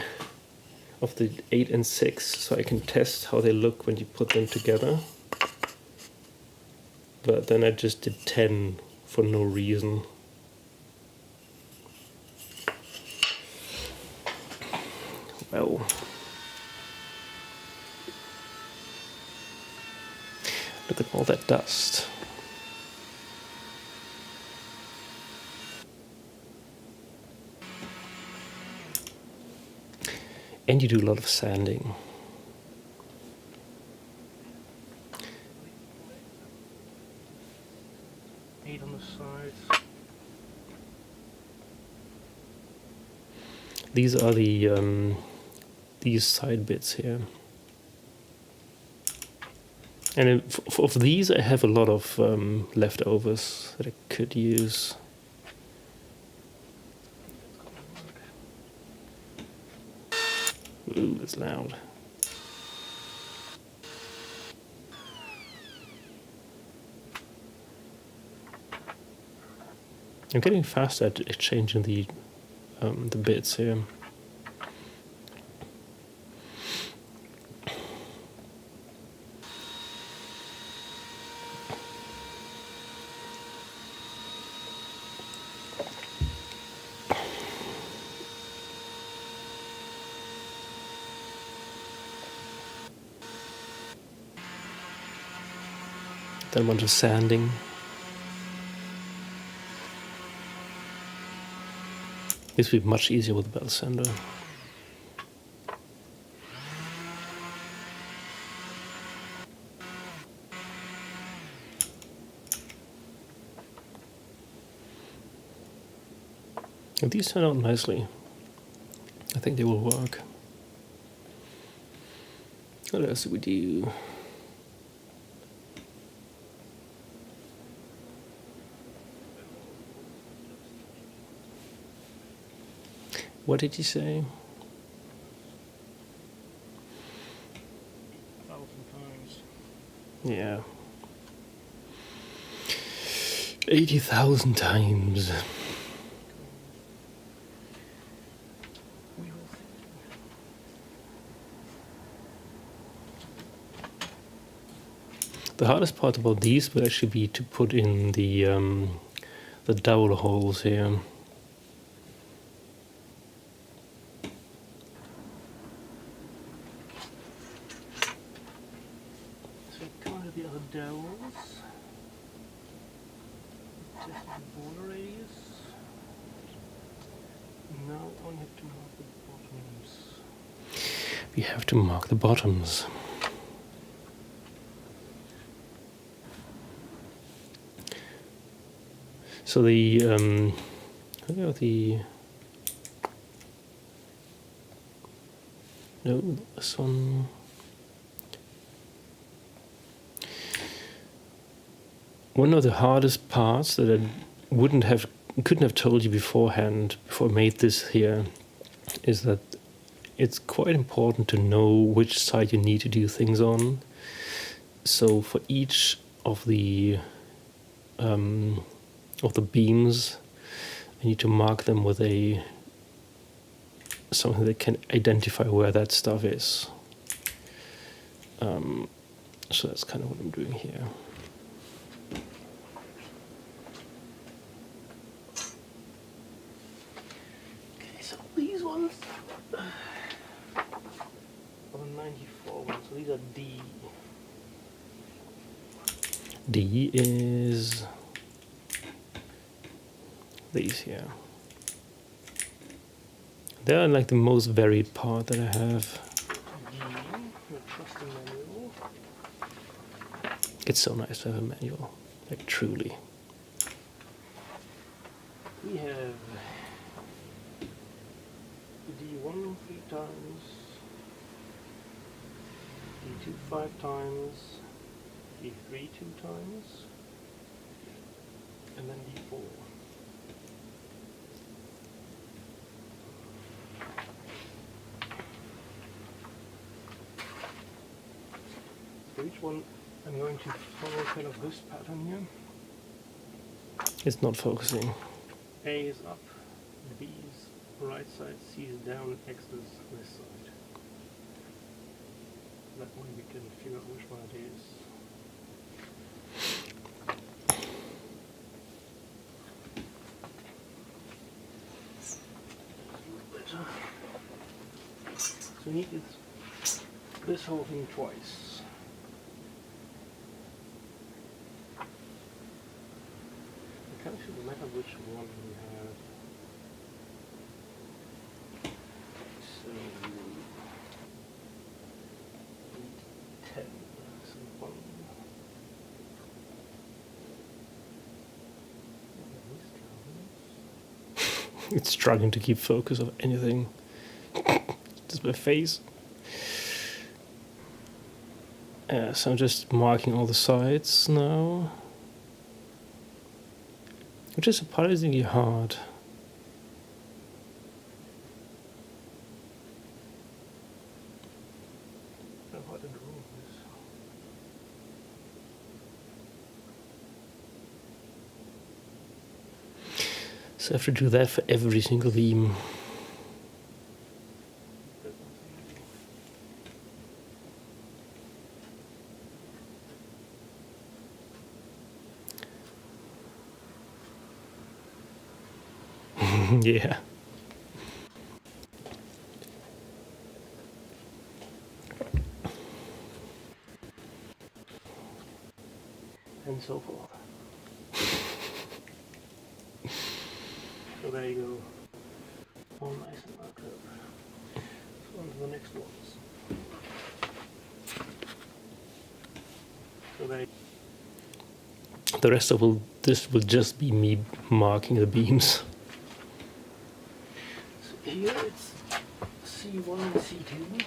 8 and 6, so I can test how they look when you put them together. But then I just did 10 for no reason. Well, look at all that dust. And you do a lot of sanding. Eight on the sides. These are the these side bits here. And of these, I have a lot of leftovers that I could use. Ooh, that's loud. I'm getting faster at changing the bits here. Then a bunch of sanding. This would be much easier with the belt sander. And these turn out nicely. I think they will work. What else do we do? What did you say? 1,000 times. Yeah. 80,000 times. The hardest part about these would actually be to put in the dowel holes here. So come to the other dowels. Test the border radius. Now only have to mark the bottoms. We have to mark the bottoms. So the no, this one. One of the hardest parts that I couldn't have told you beforehand before I made this here is that it's quite important to know which side you need to do things on. So for each of the beams, I need to mark them with something that can identify where that stuff is. So that's kind of what I'm doing here. Okay, so these ones are the 94 ones, so these are D. D is these here. They're like the most varied part that I have. It's so nice to have a manual, like truly. We have D1 3 times, D2 5 times, D3 2 times, and then D4. For each one, I'm going to follow kind of this pattern here. It's not focusing. A is up, B is right side, C is down, X is this side. That way we can figure out which one it is. So we need this whole thing twice. It kind of shouldn't matter which one we have. So 10. So 1. It's struggling to keep focus of anything. Just my face. So I'm just marking all the sides now, which is surprisingly hard. So I have to do that for every single beam. Yeah. And so forth. So there you go. All nice and marked up. So on to the next ones. So there. The rest of this will just be me marking the beams. So here it's C1 and C2.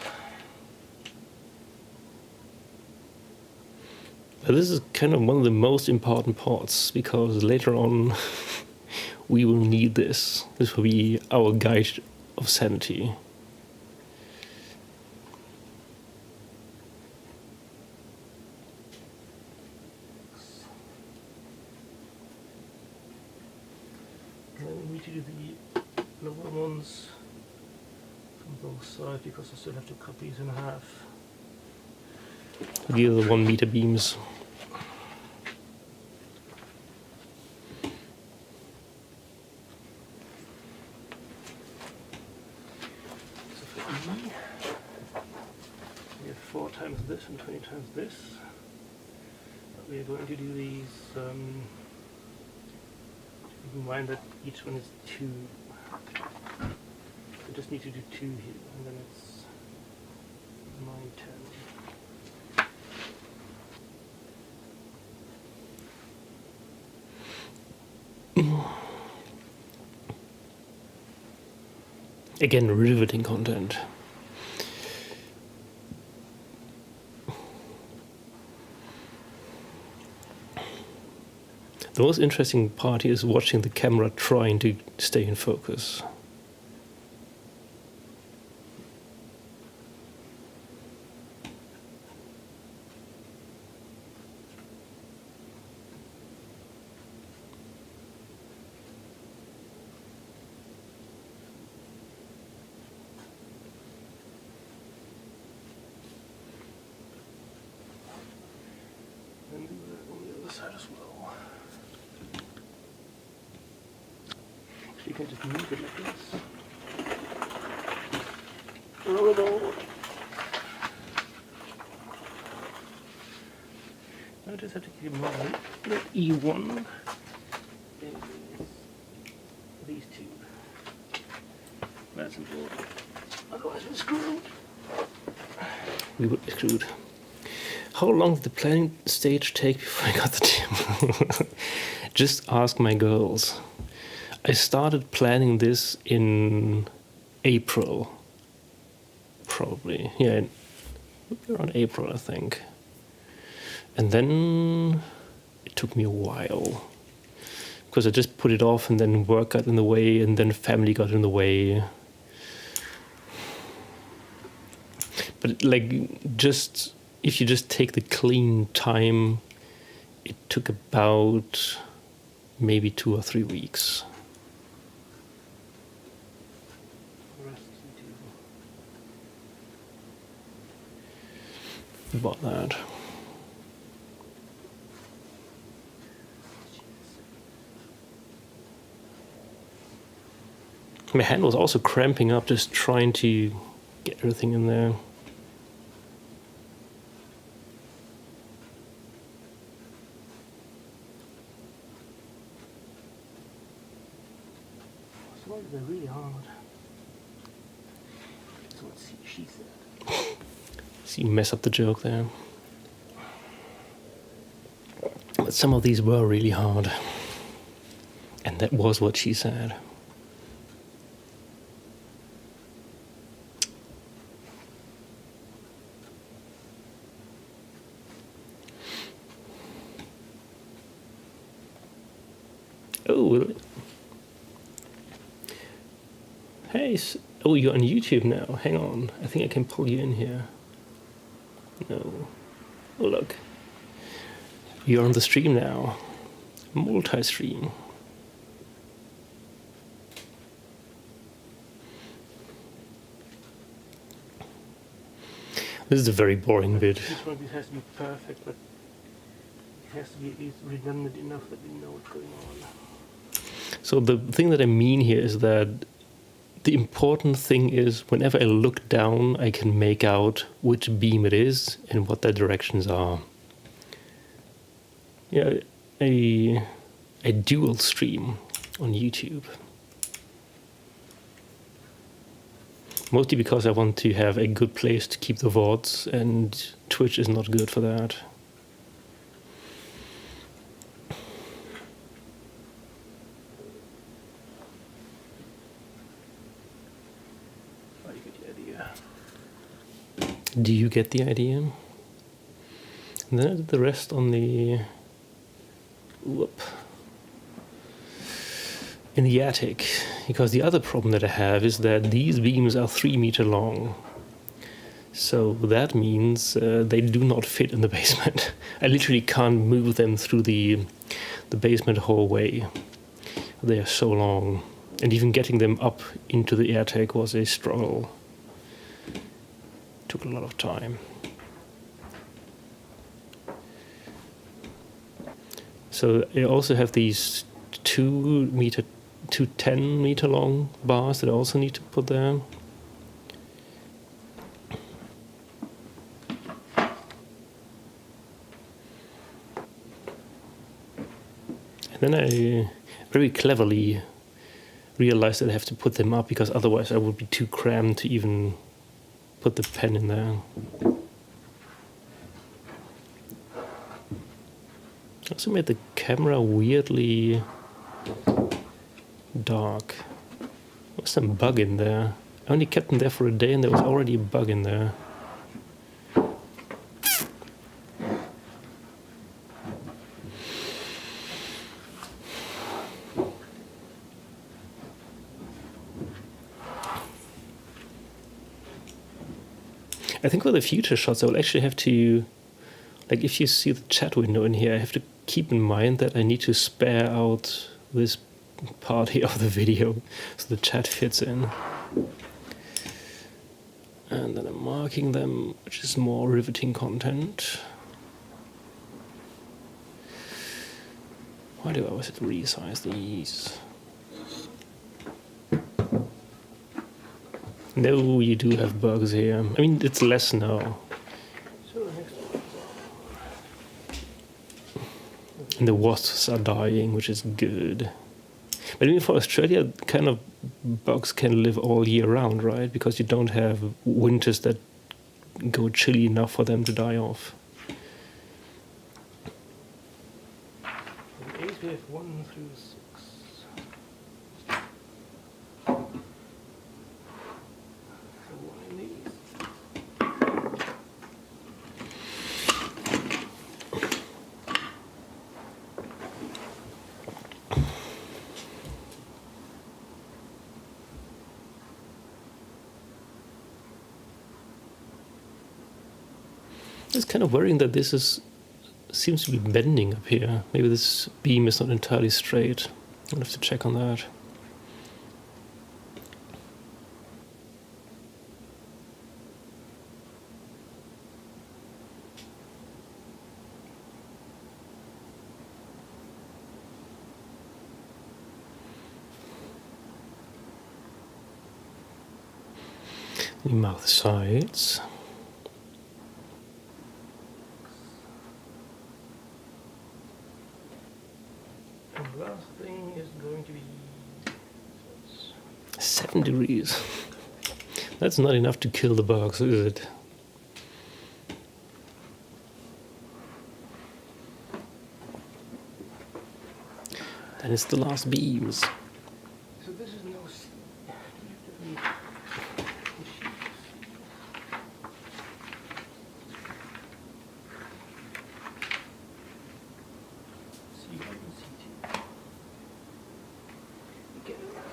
But this is kind of one of the most important parts, because later on we will need this. This will be our guide of sanity. And then we need to do the lower ones from both sides, because I still have to cut these in half. These are the 1 meter beams. So for E, we have 4 times this and 20 times this. But we are going to do these, keep in mind that each one is 2. I just need to do 2 here, and then it's 9, 10. Again, riveting content. The most interesting part is watching the camera trying to stay in focus. And do that on the other side as well. So you can just move it like this. Roll it over. I just have to keep in mind that E1 is these 2. That's important. Otherwise we're screwed. We would be screwed. How long did the planning stage take before I got the team? Just ask my girls. I started planning this in April. Probably. Yeah, around April, I think. And then it took me a while. Because I just put it off, and then work got in the way, and then family got in the way. But like, just if you just take the clean time, it took about maybe 2 or 3 weeks. About that. My hand was also cramping up just trying to get everything in there. They're really hard. So let's see, she said. So you mess up the joke there. some of these were really hard. And that was what she said. Oh, hey, oh, you're on YouTube now. Hang on, I think I can pull you in here. No. Oh, look. You're on the stream now. Multi-stream. This is a very boring vid. This one has to be perfect, but it has to be at least redundant enough that we know what's going on. So the thing that I mean here is that the important thing is whenever I look down, I can make out which beam it is and what their directions are. Yeah, a dual stream on YouTube. Mostly because I want to have a good place to keep the VODs, and Twitch is not good for that. Do you get the idea? And then I did the rest on the... Whoop. In the attic. Because the other problem that I have is that these beams are 3 meters long. So that means they do not fit in the basement. I literally can't move them through the basement hallway. They are so long. And even getting them up into the attic was a struggle. Took a lot of time. So I also have these 2 10 meter long bars that I also need to put there. And then I very cleverly realized that I have to put them up because otherwise I would be too crammed to even put the pen in there. I also made the camera weirdly dark. There was some bug in there. I only kept them there for a day and there was already a bug in there. I think for the future shots I will actually have to, like if you see the chat window in here, I have to keep in mind that I need to spare out this part here of the video so the chat fits in. And then I'm marking them, which is more riveting content. Why do I always have to resize these? No, you do have bugs here. I mean, it's less now. And the wasps are dying, which is good. But I mean, for Australia, kind of bugs can live all year round, right? Because you don't have winters that go chilly enough for them to die off. In ASPF 1 through 6. It's kind of worrying that this seems to be bending up here. Maybe this beam is not entirely straight. I'll have to check on that. Let me mark the sides. And the last thing is going to be 7 degrees. That's not enough to kill the bugs, is it? That is the last beams. So this is no. See if I can see too. Get it right.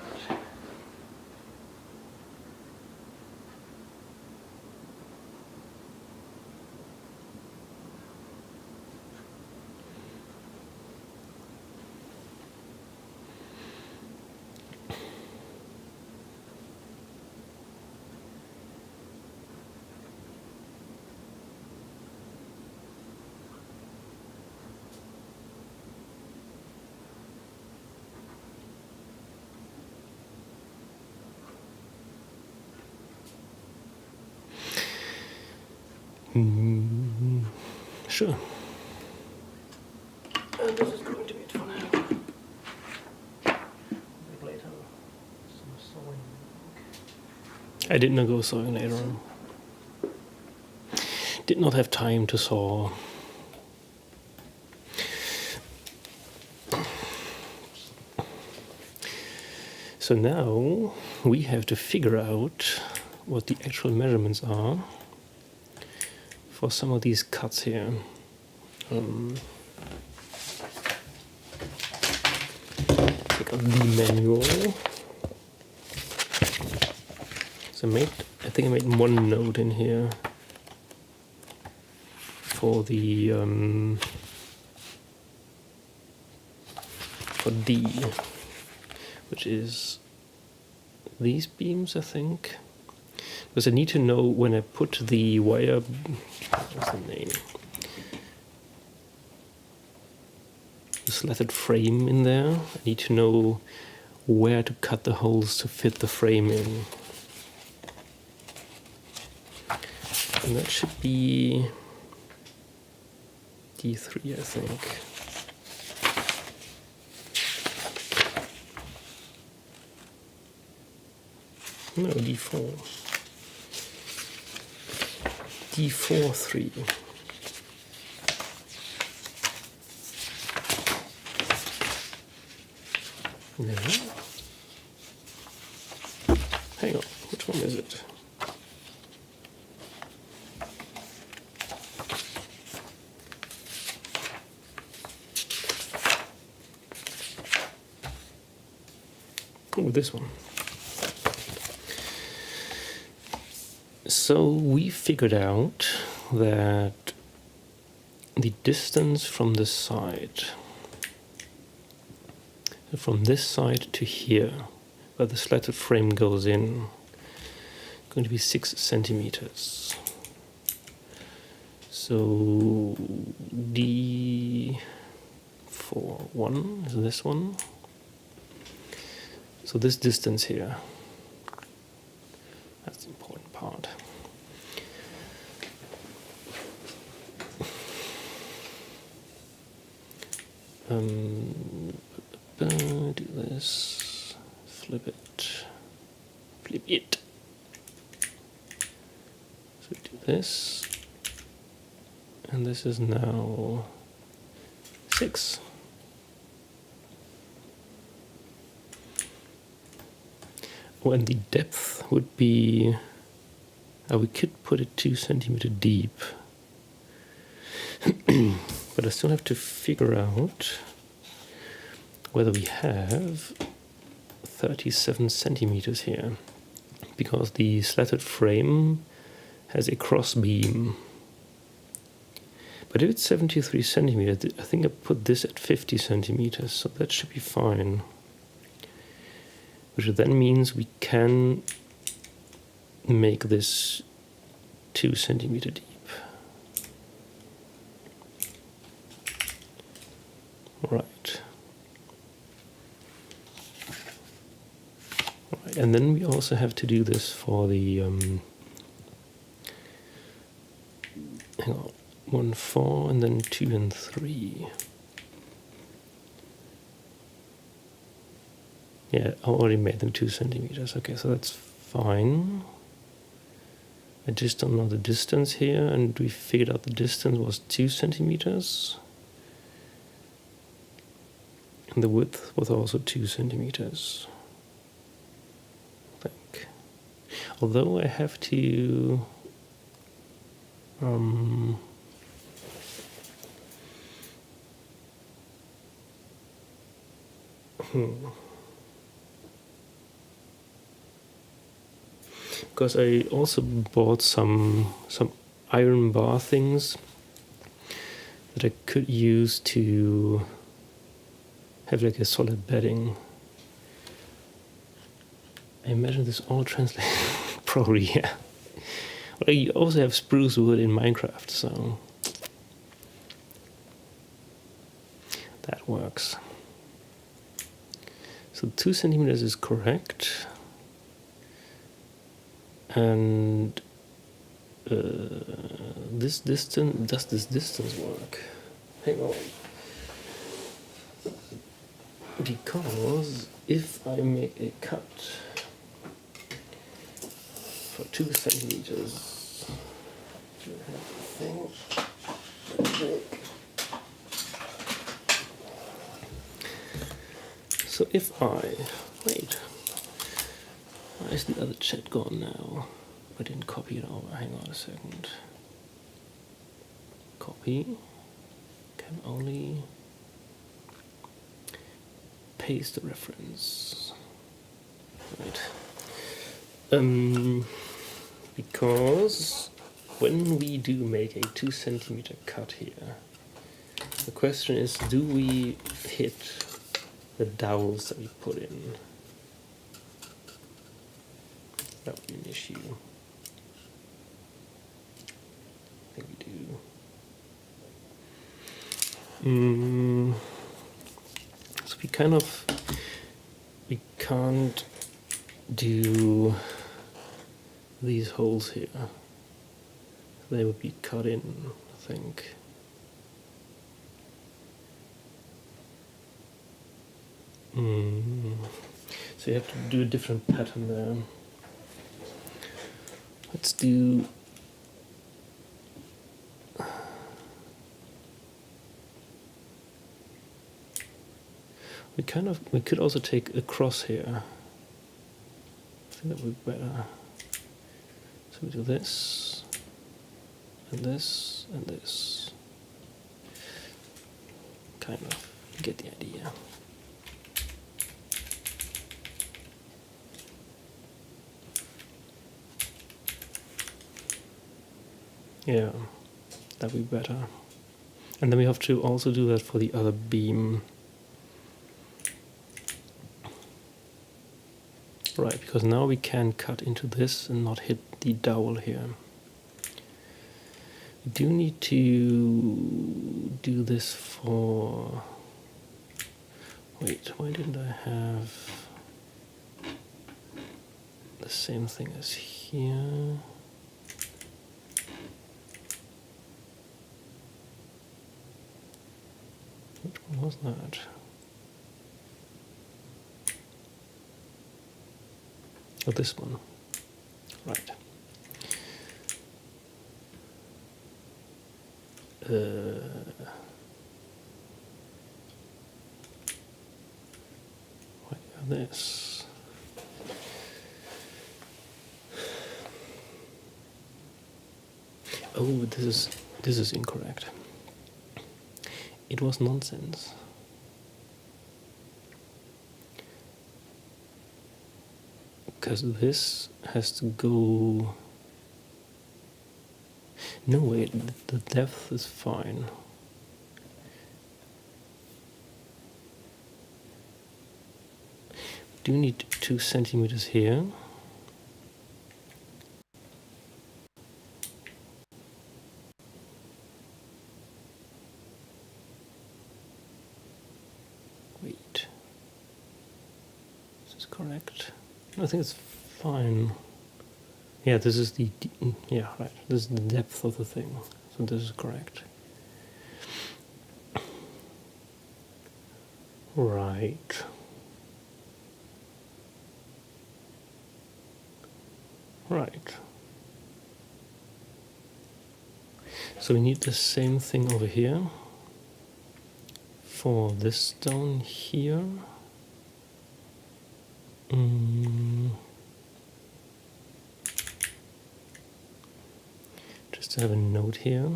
Sure. And this is going to be it for now. Maybe later some sewing. I did not go sawing later on. Did not have time to saw. So now we have to figure out what the actual measurements are for some of these cuts here. Take out the manual. So I think I made one note in here for the for D, which is these beams, I think. Because I need to know when I put the wire, what's the name? The slatted frame in there. I need to know where to cut the holes to fit the frame in. And that should be D3, I think. No, D4. D4, 3. No. Hang on, which one is it? Oh, this one. So we figured out that the distance from this side, from this side to here, where the slatted frame goes in, going to be 6 centimeters. So D41 is this one. So this distance here, that's the important part. Do this, flip it. So do this, and this is now 6. When the depth would be, we could put it 2 centimeter deep, but I still have to figure out whether we have 37 centimeters here, because the slatted frame has a cross beam. But if it's 73 centimeters, I think I put this at 50 centimeters, so that should be fine. Which then means we can make this 2 centimeter deep. Right. Right. And then we also have to do this for the hang on, 1, 4, and then 2 and 3. Yeah, I already made them 2 centimeters. Okay, so that's fine. I just don't know the distance here, and we figured out the distance was 2 centimeters. And the width was also 2 centimeters, I think. Although I have to because I also bought some iron bar things that I could use to have like a solid bedding. I imagine this all translates. Probably, yeah. But you also have spruce wood in Minecraft, so that works. So 2 centimeters is correct. And this distance, does this distance work? Hang on. Because if I make a cut for 2 centimeters, you have the thing. So if I wait, why is the other chat gone now? I didn't copy it over. Hang on a second. Copy. Can only paste the reference. Right. Because when we do make a 2 centimeter cut here, the question is, do we fit the dowels that we put in? That would be an issue. I think we do. So we can't do these holes here. They would be cut in, I think. So you have to do a different pattern there. Let's do. We could also take a cross here. I think that would be better. So we do this, and this, and this. Kind of get the idea. Yeah, that would be better. And then we have to also do that for the other beam. Right, because now we can cut into this and not hit the dowel here. We do need to do this for... Wait, why didn't I have the same thing as here? Which one was that? Oh, this one. Right. This. Oh, this is incorrect. It was nonsense. Because this has to go... No, wait, the depth is fine. Do you need 2 centimeters here? Wait. Is this correct? I think it's fine. Yeah, this is the... Yeah, right. This is the depth of the thing. So this is correct. Right. Right. So we need the same thing over here for this down here. Just to have a note here.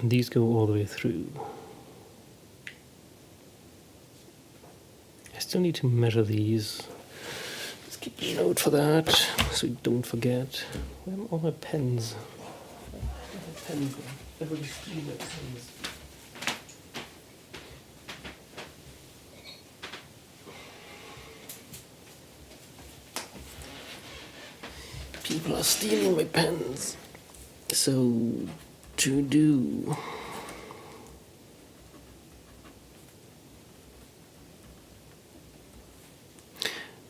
And these go all the way through. I still need to measure these. Let's keep a note for that, so we don't forget. Where are all my pens? Pens. Everybody's stealing my pens. People are stealing my pens. So, to do.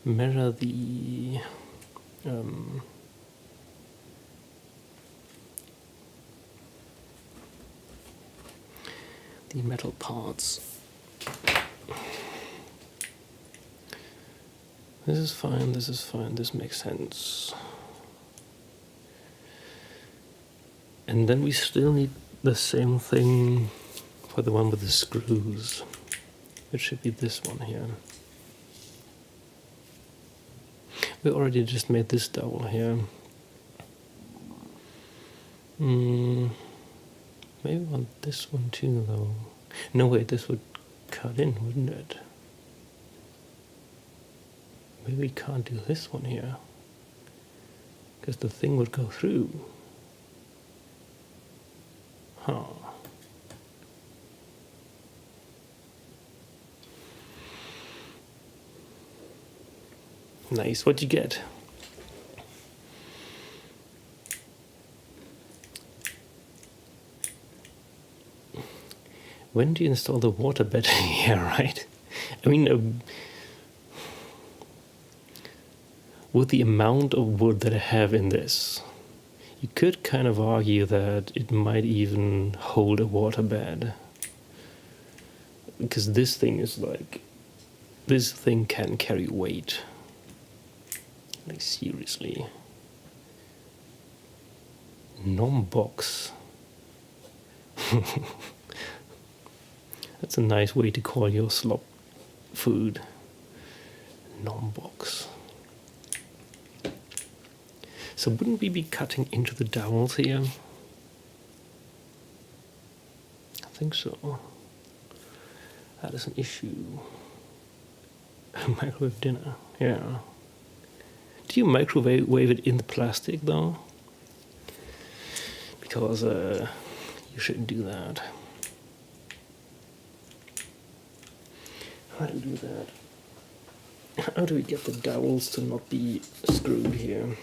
Measure the metal parts. This is fine, this is fine, this makes sense. And then we still need the same thing for the one with the screws. It should be this one here. We already just made this dowel here. Maybe we want this one too, though. No, wait, this would cut in, wouldn't it? Maybe we can't do this one here, because the thing would go through. Huh. Nice, what'd you get? When do you install the water battery here, right? I mean, with the amount of wood that I have in this, you could kind of argue that it might even hold a water bed. Because this thing is like, this thing can carry weight. Like, seriously. Nombox. That's a nice way to call your slop food. Nombox. So wouldn't we be cutting into the dowels here? I think so. That is an issue. Microwave dinner, yeah. Do you microwave it in the plastic though? Because you shouldn't do that. How do we do that? How do we get the dowels to not be screwed here?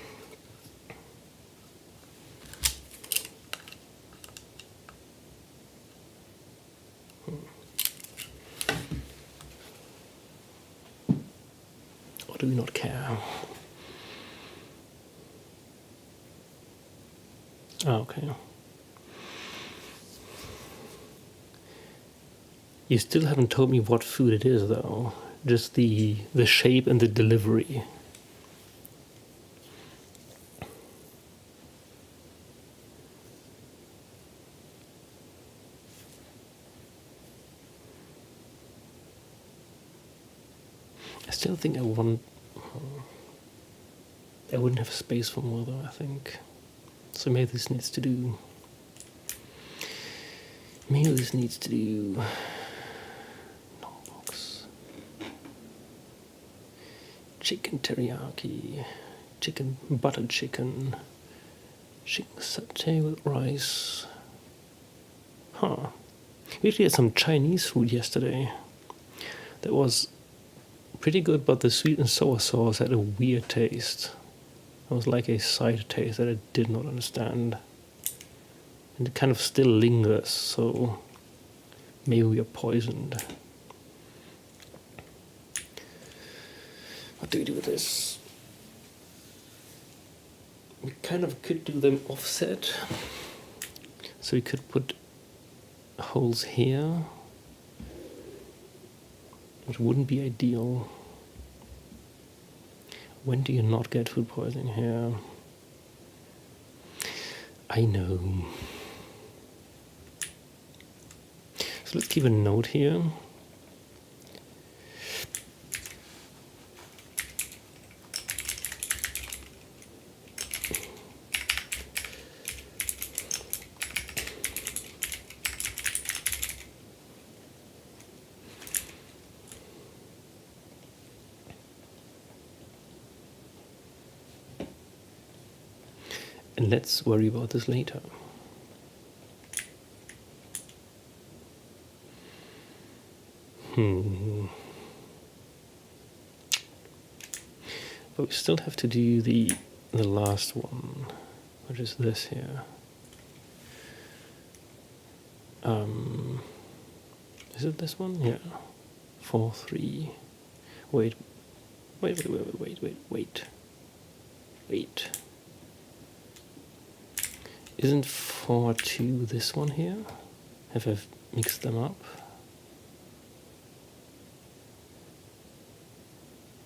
Or do we not care? Oh, okay. You still haven't told me what food it is, though. Just the shape and the delivery. I still think I wouldn't have space for more, though, I think. So maybe this needs to do... Maybe this needs to do... Nombox. Chicken teriyaki. Chicken, butter chicken. Chicken satay with rice. Huh. We actually had some Chinese food yesterday. That was pretty good, but the sweet and sour sauce had a weird taste. It was like a side taste that I did not understand. And it kind of still lingers, so maybe we are poisoned. What do we do with this? We kind of could do them offset. So we could put holes here, which wouldn't be ideal. When do you not get food poisoning here? I know. So let's keep a note here. And let's worry about this later. But we still have to do the last one, which is this here. Is it this one? Yeah. 4, 3. Wait. Isn't 4, 2 this one here? Have I mixed them up?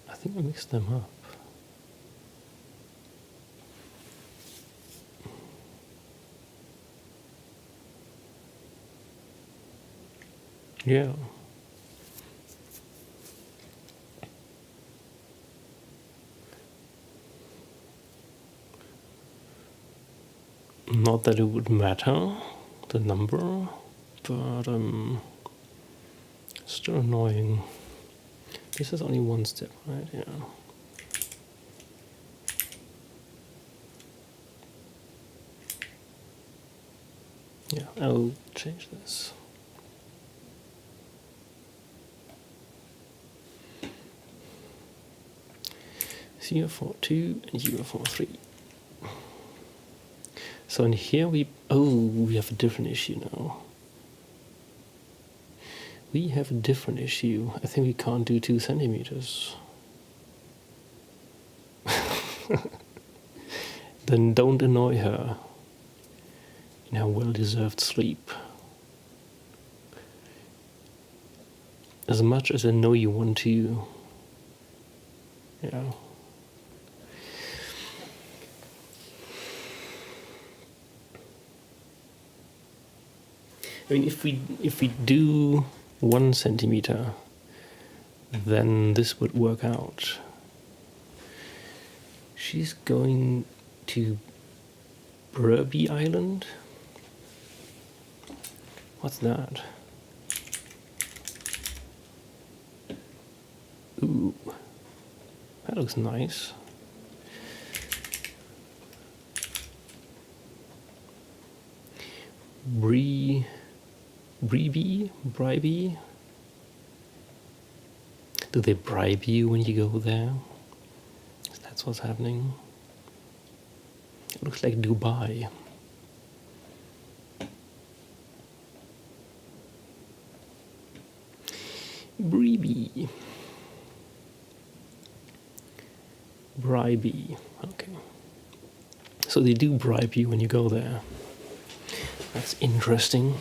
I think I mixed them up. Yeah. Not that it would matter, the number, but still annoying. This is only one step, right? Yeah. Yeah, I'll change this. UF42 and UF43. So in here we have a different issue now. We have a different issue. I think we can't do 2 centimeters. Then don't annoy her in her well-deserved sleep. As much as I know you want to, yeah. I mean, if we do 1 centimeter, then this would work out. She's going to Brøby Island. What's that? Ooh, that looks nice. Bribey? Do they bribe you when you go there? That's what's happening. It looks like Dubai. Bribey. Okay. So they do bribe you when you go there. That's interesting.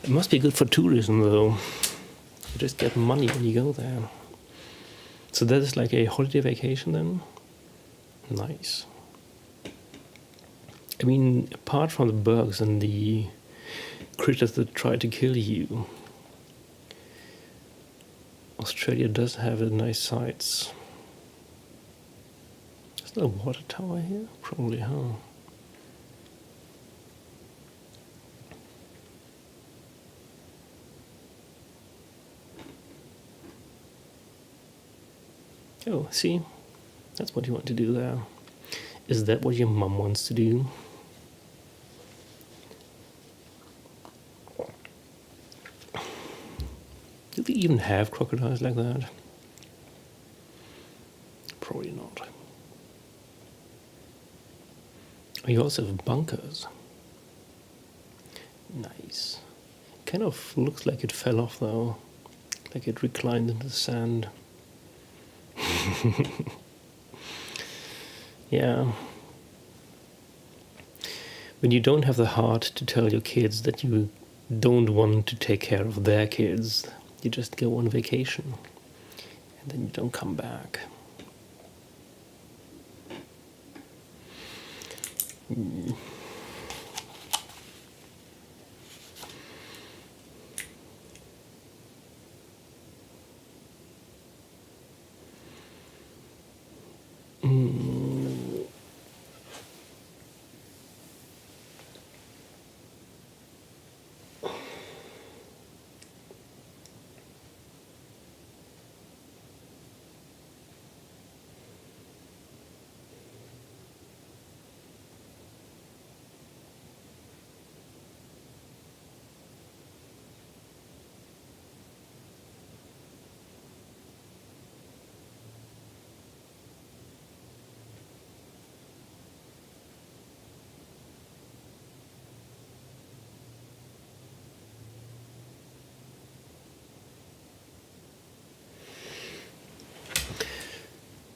It must be good for tourism, though. You just get money when you go there. So that is like a holiday vacation then? Nice. I mean, apart from the bugs and the critters that try to kill you, Australia does have nice sights. Is there a water tower here? Probably, huh? Oh, see? That's what you want to do there. Is that what your mum wants to do? Do they even have crocodiles like that? Probably not. Oh, you also have bunkers. Nice. Kind of looks like it fell off though. Like it reclined into the sand. Yeah. When you don't have the heart to tell your kids that you don't want to take care of their kids, you just go on vacation and then you don't come back.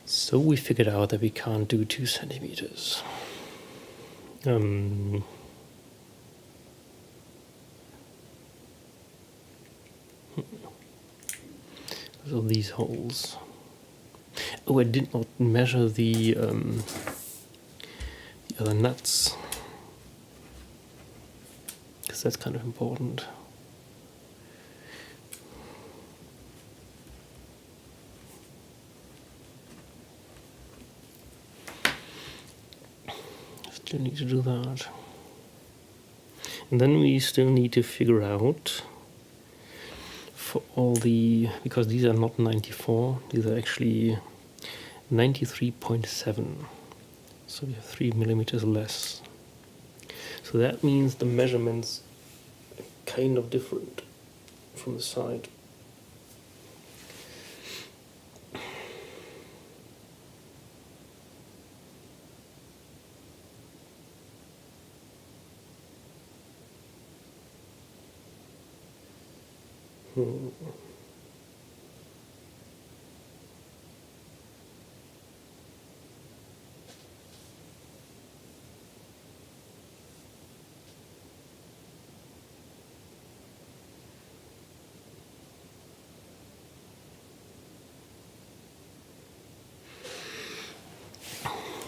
So we figured out that we can't do 2 centimeters. So these holes. Oh, I did not measure the other nuts, because that's kind of important. Still need to do that. And then we still need to figure out for all the, because these are not 94, these are actually 93.7. So we have 3 millimeters less. So that means the measurements are kind of different from the side.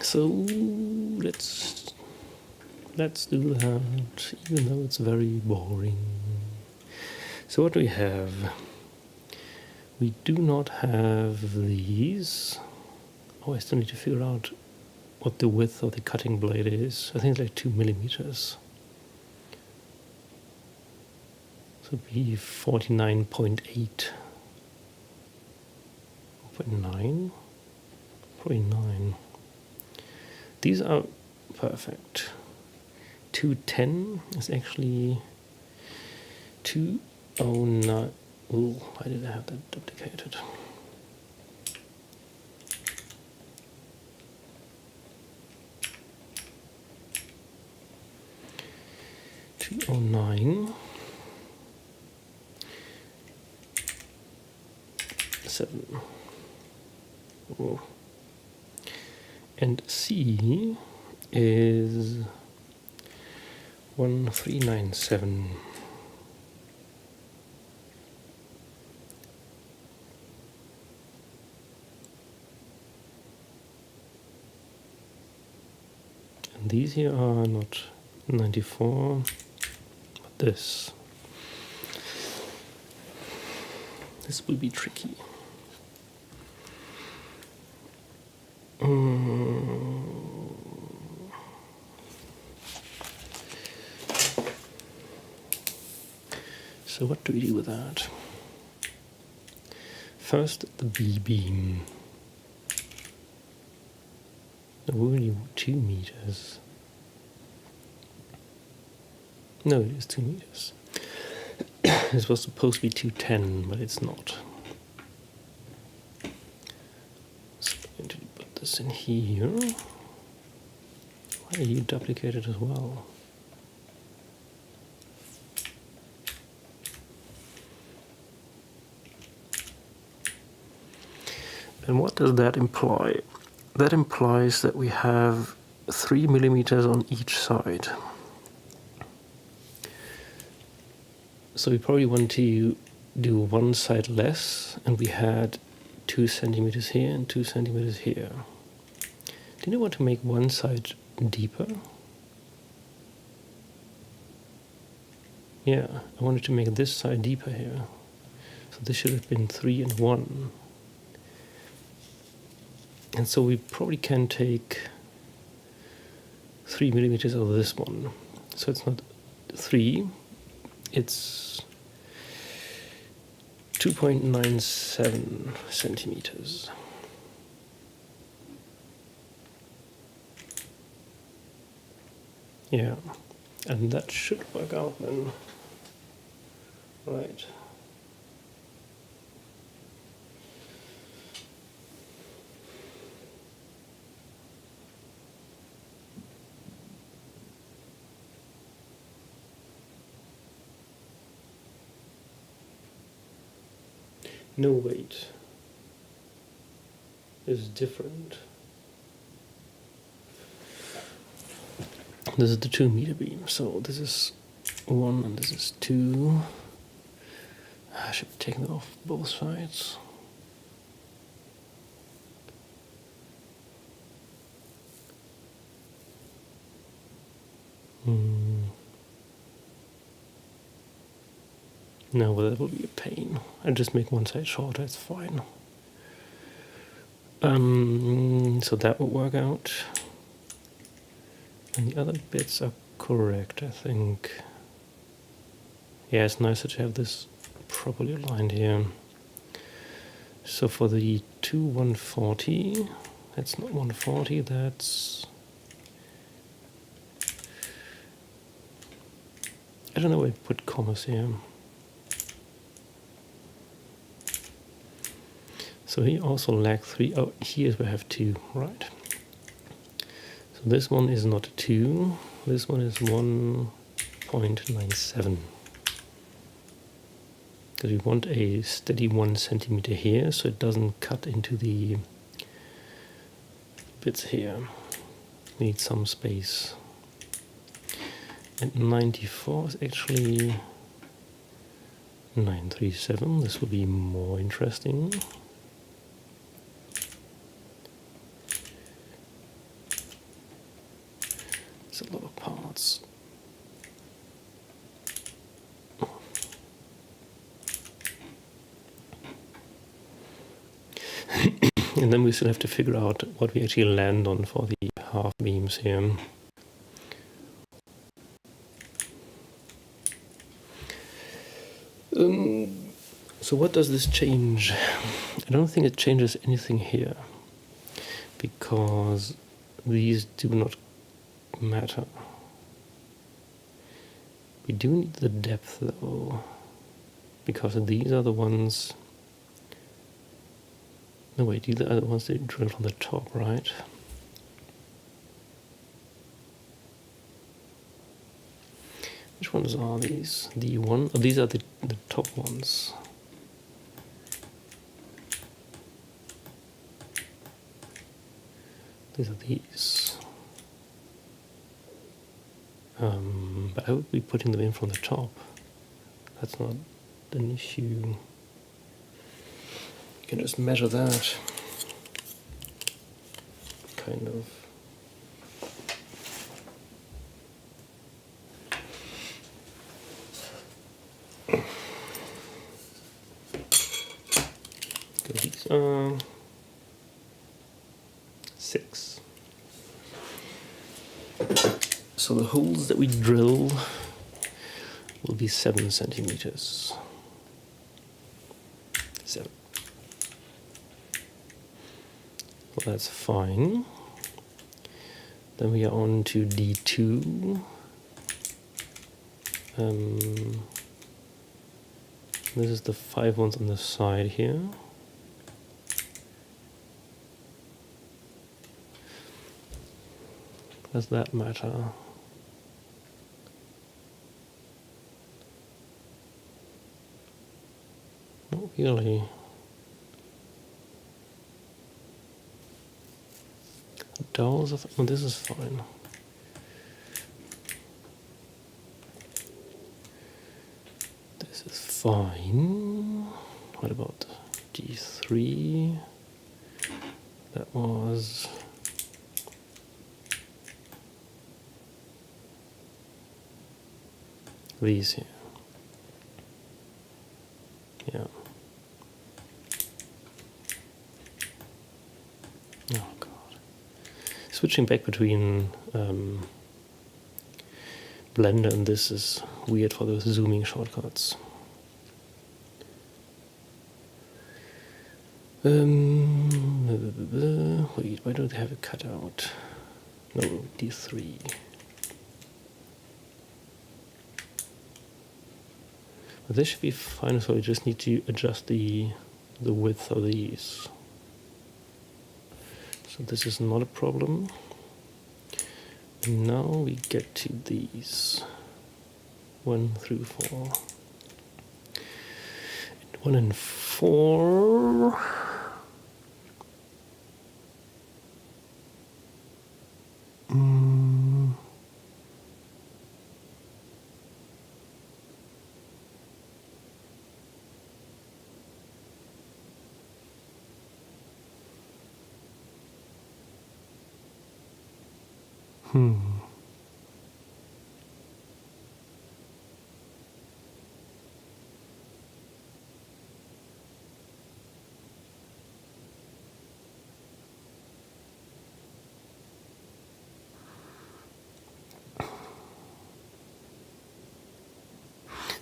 So let's do that, even though it's very boring. So what do we have? We do not have these. Oh, I still need to figure out what the width of the cutting blade is. I think it's like 2 millimeters. So it'd be 49.8. 0.9? Probably 9. These are perfect. 210 is actually 209. Oh, why did I have that duplicated? $209. 7. Oh. And C is 1397. And these here are not 94, but this. This will be tricky. So what do we do with that? First, the B-beam. Only 2 meters. No, it is 2 meters. This was supposed to be 210, but it's not. So I'm going to put this in here. Why are you duplicated as well? And what does that imply? that implies that we have 3 millimeters on each side. So we probably want to do one side less, and we had 2 centimeters here and 2 centimeters here. Didn't you want to make one side deeper? Yeah, I wanted to make this side deeper here. So this should have been 3 and 1. And so we probably can take 3 millimeters out of this one. So it's not 3, it's 2.97 centimeters. Yeah, and that should work out then. Right. No, wait. It's different. This is the 2 meter beam, so this is 1 and this is 2. I should be taking it off both sides. No, well, that will be a pain. I just make one side shorter, it's fine. So that will work out. And the other bits are correct, I think. Yeah, it's nicer to have this properly aligned here. So for the 140, that's not 140, that's... I don't know where I put commas here. So he also lag 3. Oh, here's where I have 2, right. So this one is not 2, this one is 1.97. Because we want a steady 1 centimeter here, so it doesn't cut into the bits here. We need some space. And 94 is actually 937. This will be more interesting. It's a lot of parts. And then we still have to figure out what we actually land on for the half beams here. So what does this change? I don't think it changes anything here, because these do not matter. We do need the depth though, because these are the ones... No wait, these are the ones that drill from the top, right? Which ones are these? The one? Oh, these are the top ones. These are these. But I would be putting them in from the top. That's not an issue. You can just measure that. Kind of. So these are 6. So the holes that we drill will be 7 centimeters. 7. Well, that's fine. Then we are on to D2. This is the 5 ones on the side here. Does that matter? Not really. Dowels, oh, this is fine. This is fine. What about D3? That was these here. Yeah. Oh god. Switching back between Blender and this is weird for those zooming shortcuts. Wait, why don't they have a cutout? No, D3. But this should be fine, so we just need to adjust the width of these. So this is not a problem. And now we get to these 1 through 4. 1 and 4.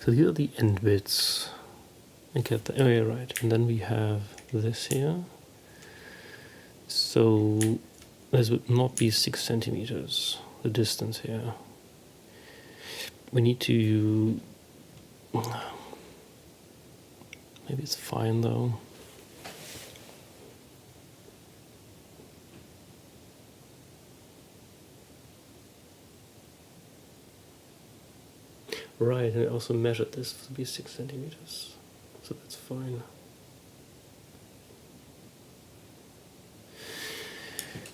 So these are the end bits. I get the, oh yeah, right. And then we have this here. So this would not be 6 centimeters, the distance here. We need to, maybe it's fine though. Right, and I also measured this to be 6 centimeters, so that's fine.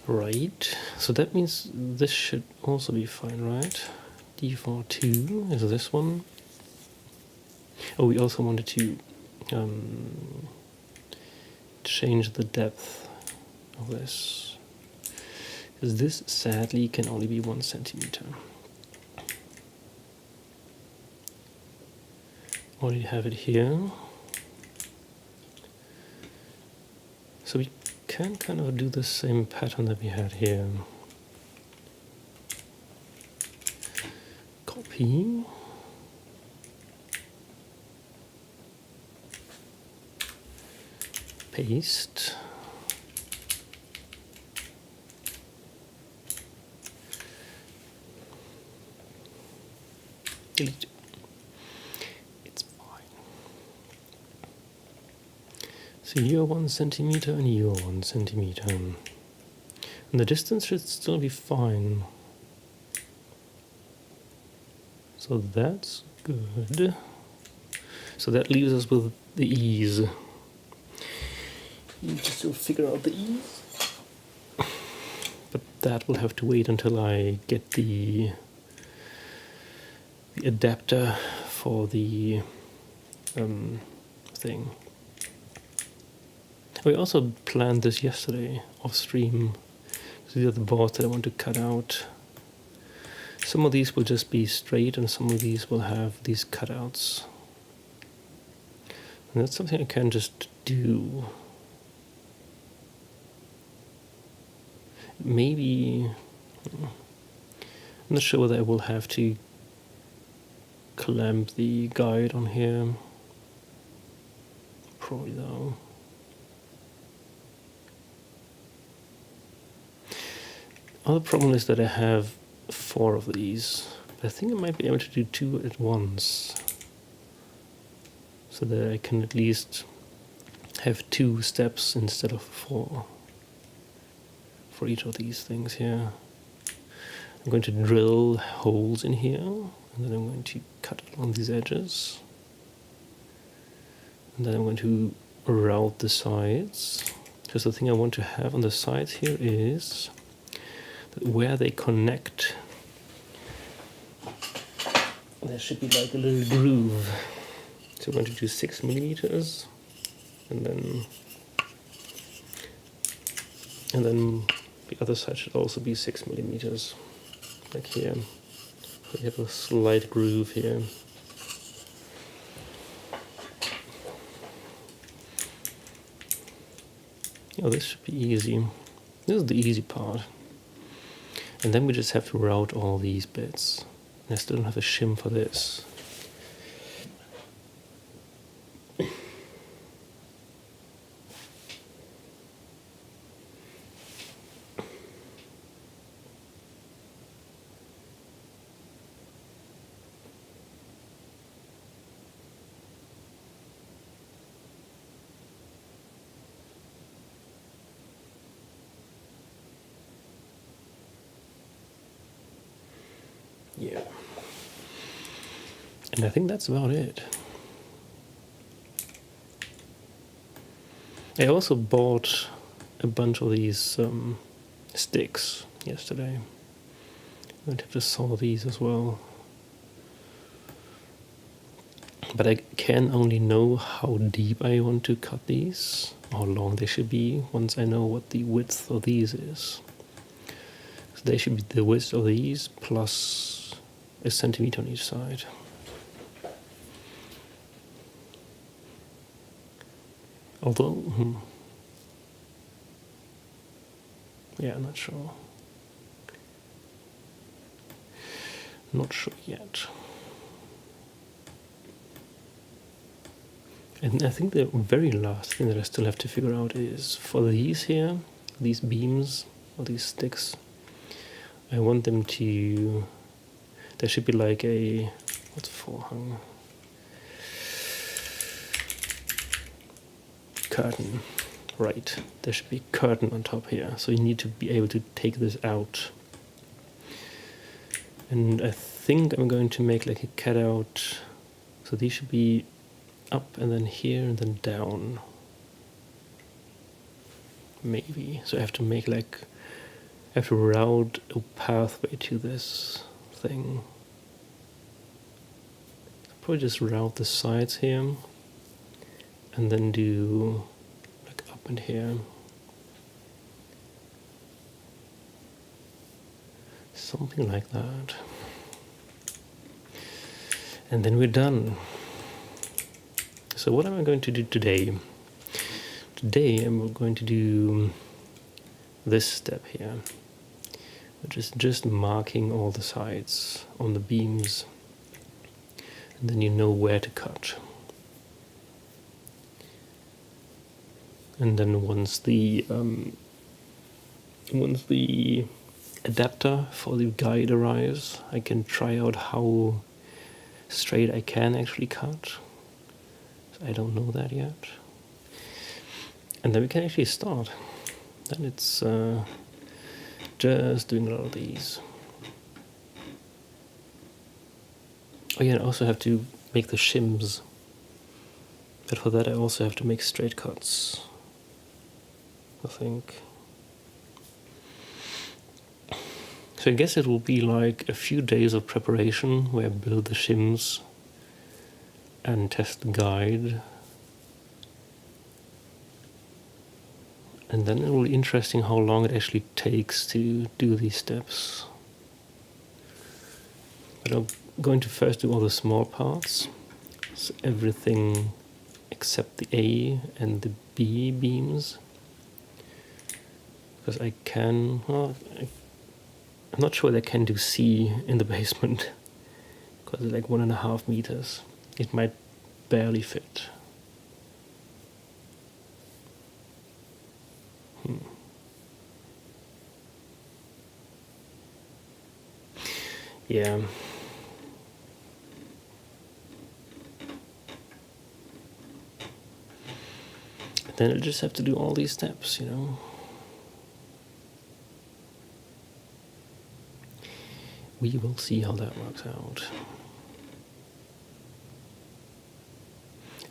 Right, so that means this should also be fine, right? D42 is this one. Oh, we also wanted to change the depth of this, because this sadly can only be 1 centimeter. Already have it here. So we can kind of do the same pattern that we had here. Copy. Paste. Delete. So you're 1 centimeter and you're 1 centimeter. And the distance should still be fine. So that's good. So that leaves us with the ease. You need to still figure out the ease. But that will have to wait until I get the adapter for the thing. We also planned this yesterday off stream. So these are the boards that I want to cut out. Some of these will just be straight and some of these will have these cutouts. And that's something I can just do. Maybe, I'm not sure whether I will have to clamp the guide on here. Probably though. Other problem is that I have 4 of these. But I think I might be able to do 2 at once. So that I can at least have 2 steps instead of 4 for each of these things here. I'm going to drill holes in here, and then I'm going to cut along these edges. And then I'm going to route the sides. Because the thing I want to have on the sides here is where they connect, there should be like a little groove. So we're going to do 6 millimeters, and then the other side should also be 6 millimeters, like here. So you have a slight groove here. Oh, this should be easy. This is the easy part. And then we just have to route all these bits. And I still don't have a shim for this. Yeah. And I think that's about it. I also bought a bunch of these sticks yesterday. I'm going to have to saw these as well. But I can only know how deep I want to cut these, how long they should be, once I know what the width of these is. So they should be the width of these plus a centimeter on each side. Although, yeah, I'm not sure. Not sure yet. And I think the very last thing that I still have to figure out is for these here, these beams or these sticks, I want them to, there should be like a, what's forehang? Curtain, right. There should be a curtain on top here. So you need to be able to take this out. And I think I'm going to make like a cutout. So these should be up and then here and then down. Maybe. So I have to make like, I have to route a pathway to this thing. Probably just route the sides here and then do like up and here. Something like that. And then we're done. So what am I going to do today? Today I'm going to do this step here, which is just marking all the sides on the beams. And then you know where to cut. And then once the adapter for the guide arrives, I can try out how straight I can actually cut. So I don't know that yet. And then we can actually start. Then it's just doing a lot of these. Oh yeah, I also have to make the shims. But for that I also have to make straight cuts, I think. So I guess it will be like a few days of preparation where I build the shims and test the guide. And then it will be interesting how long it actually takes to do these steps. But I'm going to first do all the small parts. So everything except the A and the B beams. Because I can, well, I'm not sure they can do C in the basement. Because it's like 1.5 meters. It might barely fit. Yeah. Then I just have to do all these steps, you know. We will see how that works out.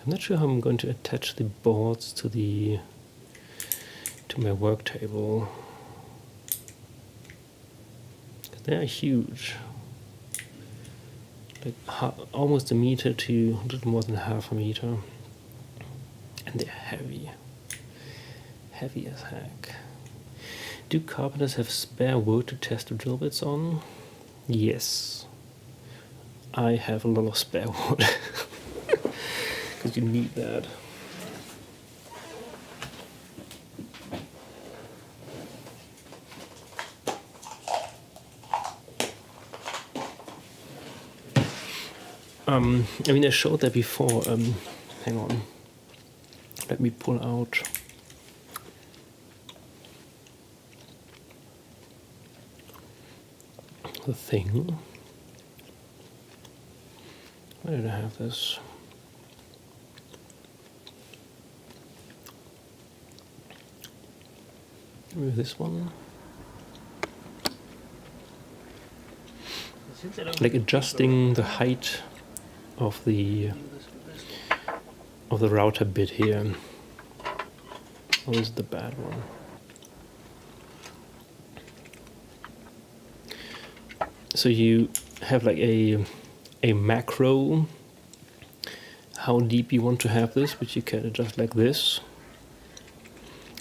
I'm not sure how I'm going to attach the boards to my work table. They're huge. Like almost a meter to a little more than half a meter. And they're heavy. Heavy as heck. Do carpenters have spare wood to test the drill bits on? Yes. I have a lot of spare wood. Because you need that. I mean, I showed that before. Hang on. Let me pull out. The thing. Where did I have this? Maybe this one. Like adjusting the height of the router bit here. Oh, this is the bad one. So you have like a macro, how deep you want to have this, which you can adjust like this.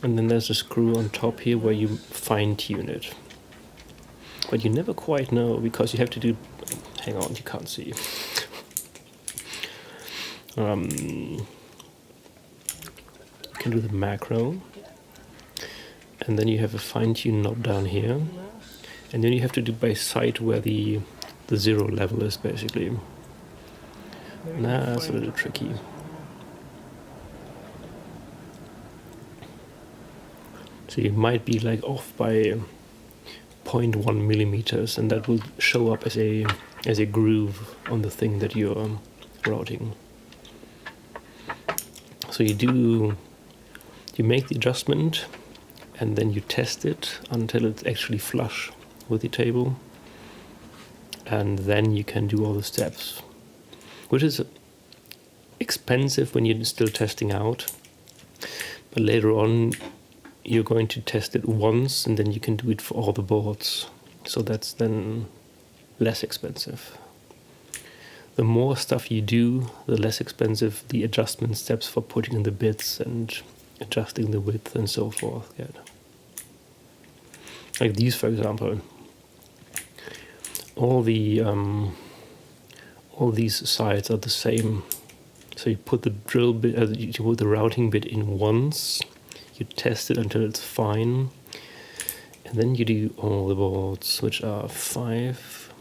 And then there's a screw on top here where you fine tune it. But you never quite know because you have to do, hang on, you can't see. You can do the macro. And then you have a fine tune knob down here. And then you have to do by sight where the 0 level is, basically. That's a little tricky. So you might be like off by 0.1 millimeters, and that will show up as a groove on the thing that you're routing. So you make the adjustment, and then you test it until it's actually flush with the table, and then you can do all the steps, which is expensive when you're still testing out, but later on you're going to test it once and then you can do it for all the boards, so that's then less expensive. The more stuff you do, the less expensive the adjustment steps for putting in the bits and adjusting the width and so forth get. Like these, for example, all these sides are the same. So you put the drill bit, you put the routing bit in once, you test it until it's fine, and then you do all the boards, which are 5.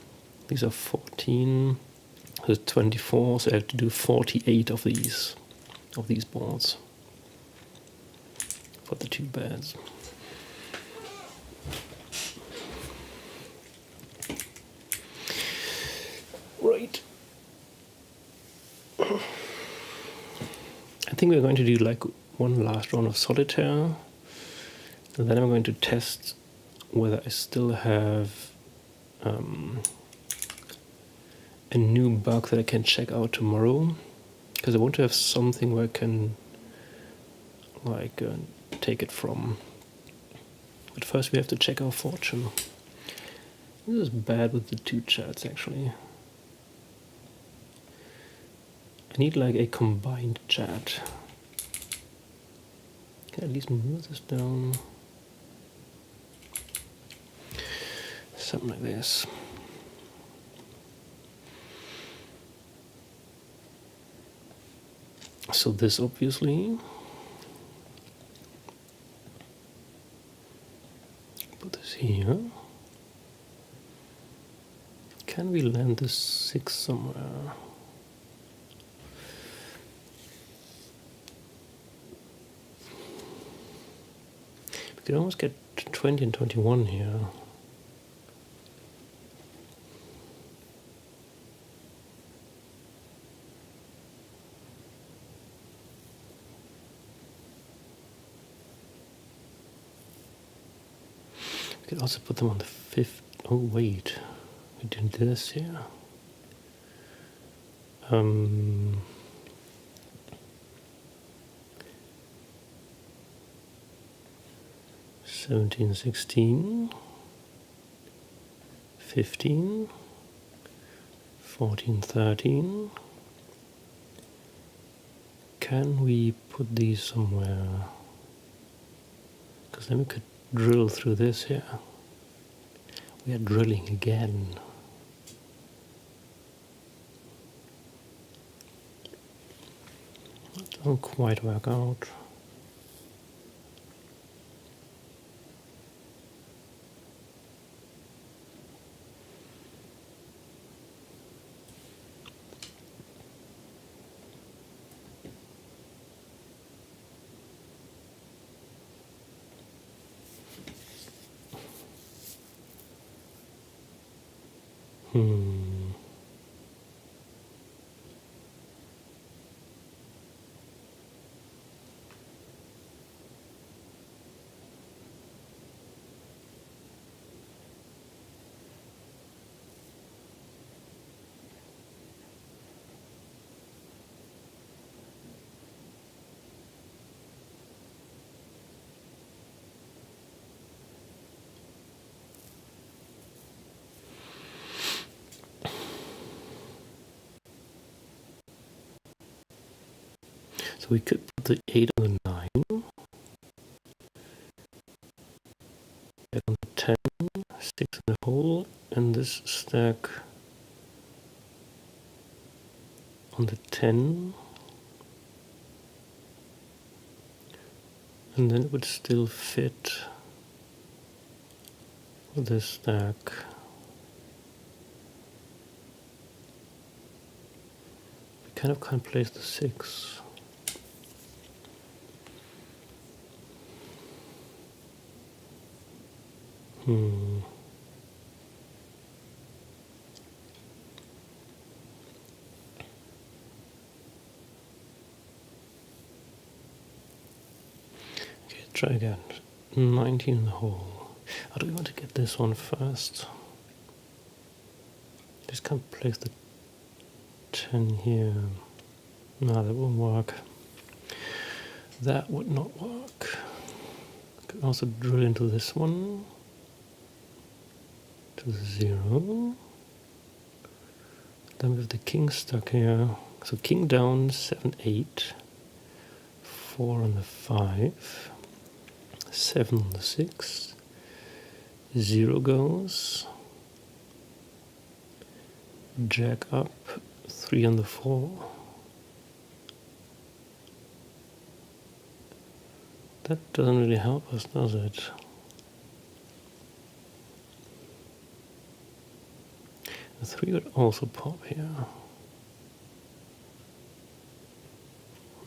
These are 14. There's 24, so I have to do 48 of these boards for the 2 beds. Right. I think we're going to do like one last round of solitaire, and then I'm going to test whether I still have a new bug that I can check out tomorrow, because I want to have something where I can like take it from. But first we have to check our fortune. This is bad with the 2 chats actually. I need like a combined chat. Can I at least move this down? Something like this. So this obviously. Put this here. Can we land this 6 somewhere? We could almost get 20 and 21 here. We could also put them on the 5th. Oh wait, we did this here. 17, 16, 15, 14, 13. Can we put these somewhere? Because then we could drill through this here. We are drilling again. It doesn't quite work out. So we could put the 8 on the 9, back on the 10, 6 in the hole, and this stack on the 10, and then it would still fit with this stack. We kind of can't place the 6. Okay, try again. 19 in the hole. How do we want to get this one first? Just can't place the 10 here. No, that won't work. That would not work. Could also drill into this one. To 0. Then we have the king stuck here. So king down, 7, 8. 4 on the 5. 7 on the 6. 0 goes. Jack up, 3 on the 4. That doesn't really help us, does it? The 3 would also pop here.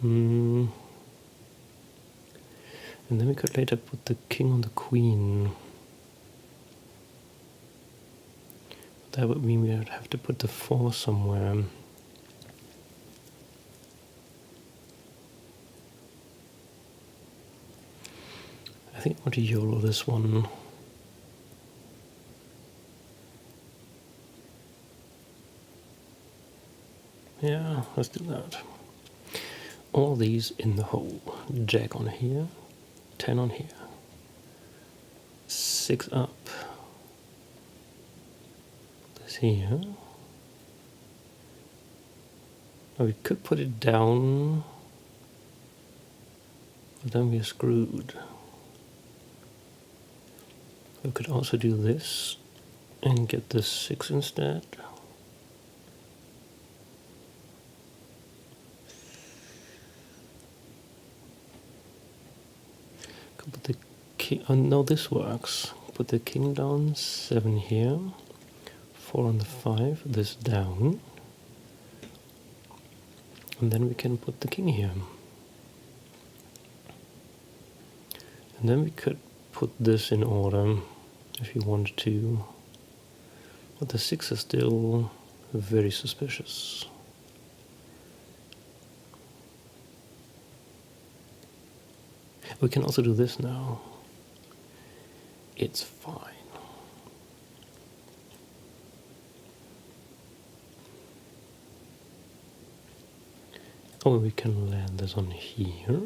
And then we could later put the king on the queen. That would mean we would have to put the 4 somewhere. I think I want to YOLO this one. Yeah, let's do that. All these in the hole. Jack on here, 10 on here, 6 up. This here. Now we could put it down, but then we're screwed. We could also do this and get the 6 instead. Could put the king. Oh no, this works. Put the king down, 7 here, 4 on the 5. This down, and then we can put the king here. And then we could put this in order if you wanted to. But the 6 is still very suspicious. We can also do this now. It's fine. Oh, we can land this on here,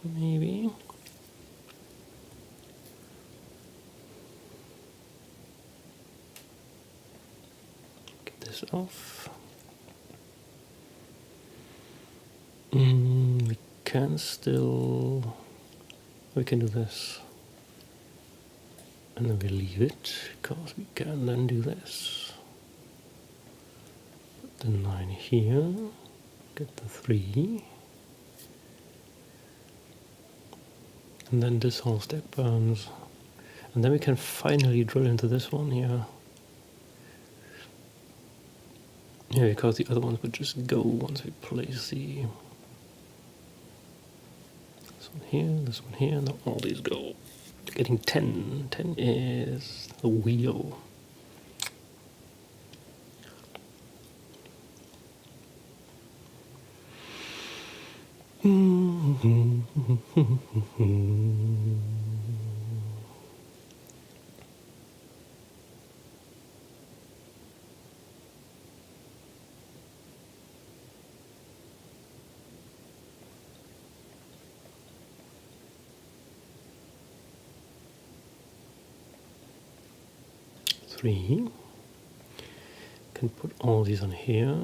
maybe. this off. We can still... We can do this. And then we leave it, because we can then do this. Put the 9 here, get the 3. And then this whole stack burns. And then we can finally drill into this one here. Yeah, because the other ones would just go once we place the... This one here, and then all these go. Getting 10. 10 is the wheel. Three. Can put all these on here.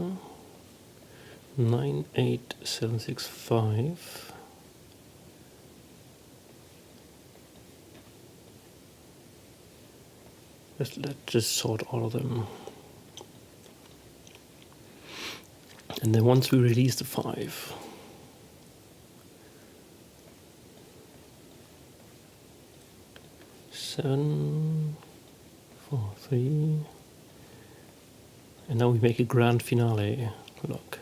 9, 8, 7, 6, 5. Let's just sort all of them. And then once we release the 5, seven, 4, 3, and now we make a grand finale. Look,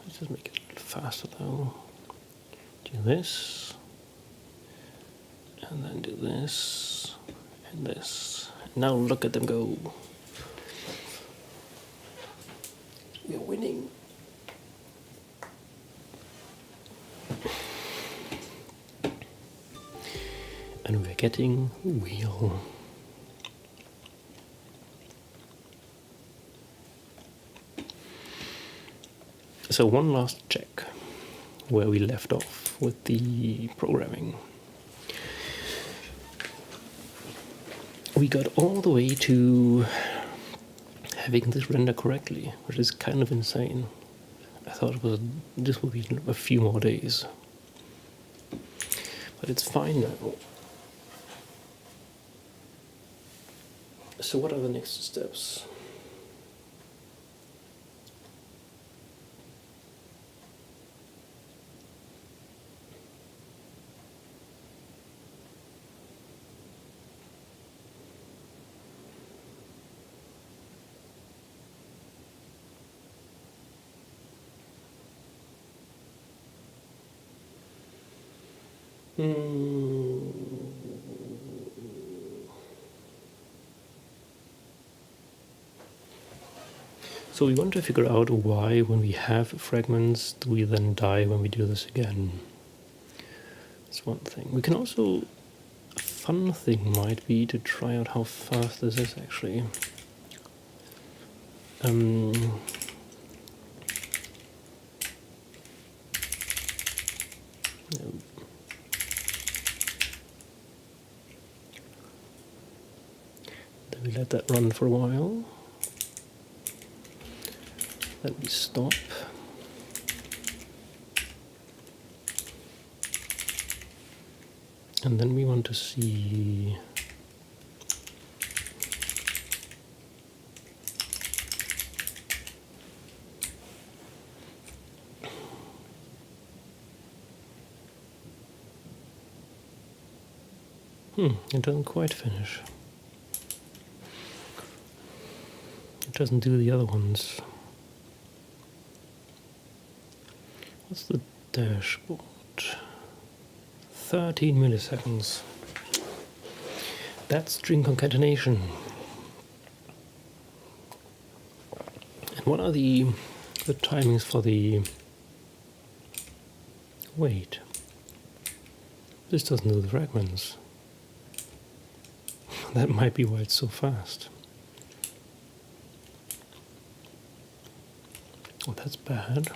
let's just make it a little faster though. Do this, and then do this, and this. Now look at them go. We're winning. And we're getting wheel. So one last check where we left off with the programming. We got all the way to having this render correctly, which is kind of insane. I thought this would be a few more days, but it's fine now. So what are the next steps? So we want to figure out why, when we have fragments, do we then die when we do this again. That's one thing. We can also... A fun thing might be to try out how fast this is actually. Then we let that run for a while. Then we stop. And then we want to see it doesn't quite finish. It doesn't do the other ones. What's the dashboard? 13 milliseconds. That's string concatenation. And what are the timings for the... Wait. This doesn't do the fragments. That might be why it's so fast. Oh, that's bad.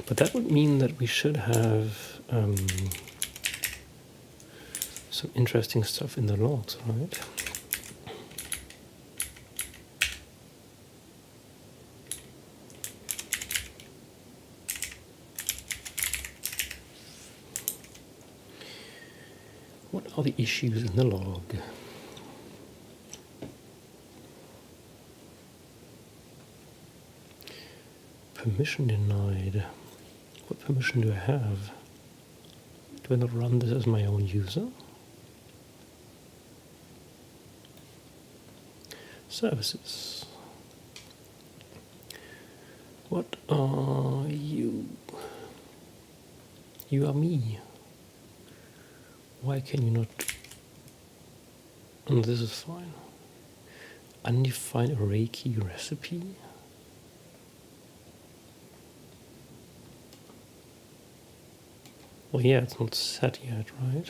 But that would mean that we should have some interesting stuff in the logs, right? What are the issues in the log? Permission denied. What permission do I have? Do I not run this as my own user? Services. What are you? You are me. Why can you not? And this is fine. Undefined array key recipe. Well, yeah, it's not set yet, right?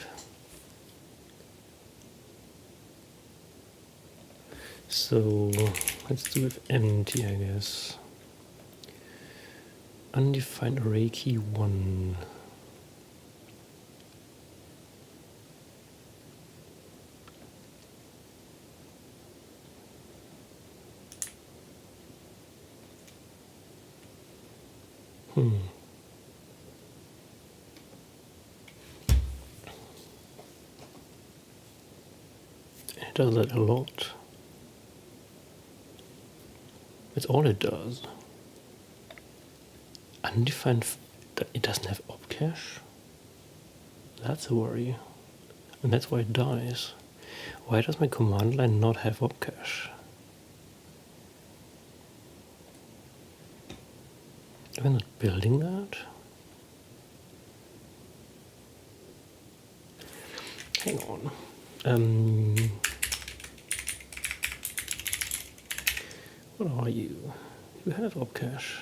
So let's do it empty, I guess. Undefined array key 1. It does that a lot. It's all it does. Undefined. It doesn't have opcache. That's a worry. And that's why it dies. Why does my command line not have opcache? Am I not building that? Hang on. What are you? You have opcache.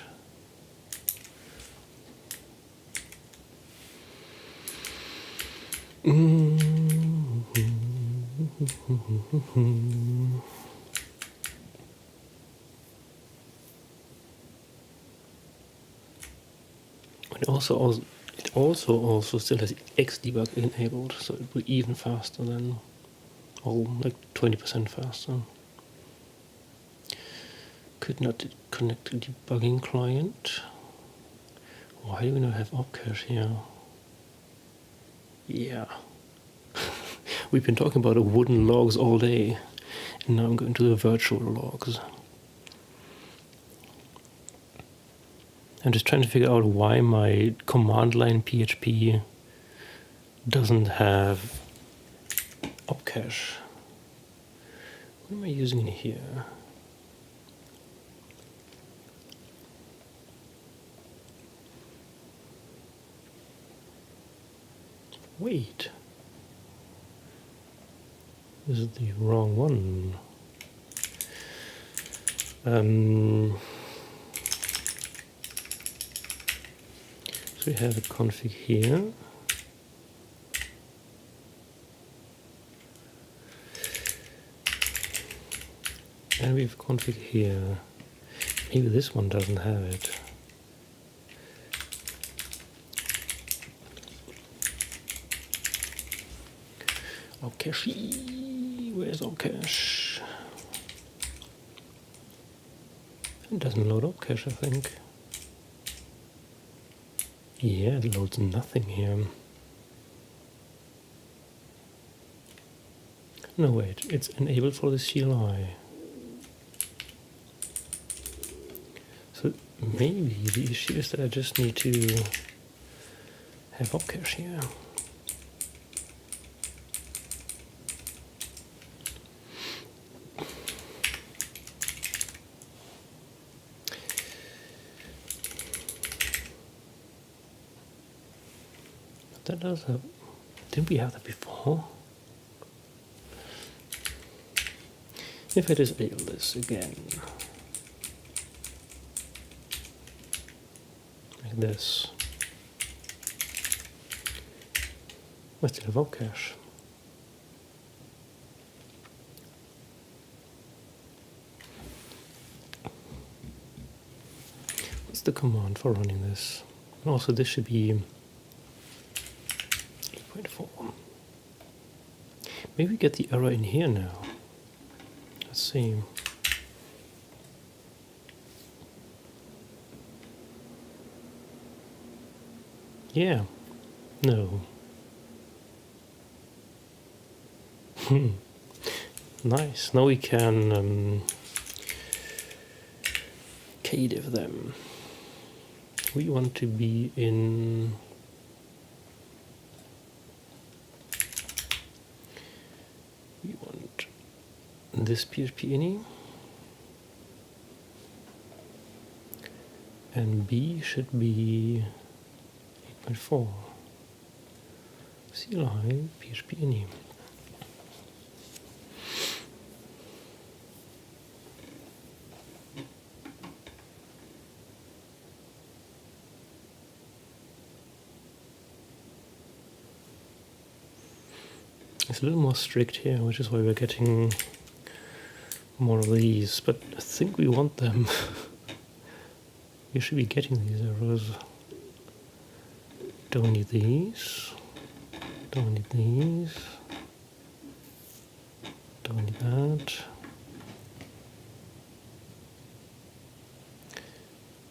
It also still has Xdebug enabled, so it will be even faster than, like 20% faster. Could not connect to debugging client. Why do we not have opcache here? Yeah. We've been talking about the wooden logs all day, and now I'm going to the virtual logs. I'm just trying to figure out why my command line PHP doesn't have opcache. What am I using in here? Wait. This is the wrong one. So we have a config here. And we have config here. Maybe this one doesn't have it. Opcache. Where's opcache? It doesn't load opcache, I think. Yeah, it loads nothing here. No, wait, it's enabled for the CLI. So maybe the issue is that I just need to have opcache here. That does have. Didn't we have that before? If I disable this again, like this, I still have opcache. What's the command for running this? And also, this should be 8.4. Maybe we get the error in here now. Let's see. Yeah. No. Nice. Now we can kdiff them. We want to be in. We want this PHP ini, and B should be 8.4. CLI PHP ini. It's a little more strict here, which is why we're getting more of these, but I think we want them. We should be getting these errors. Don't need these. Don't need these. Don't need that.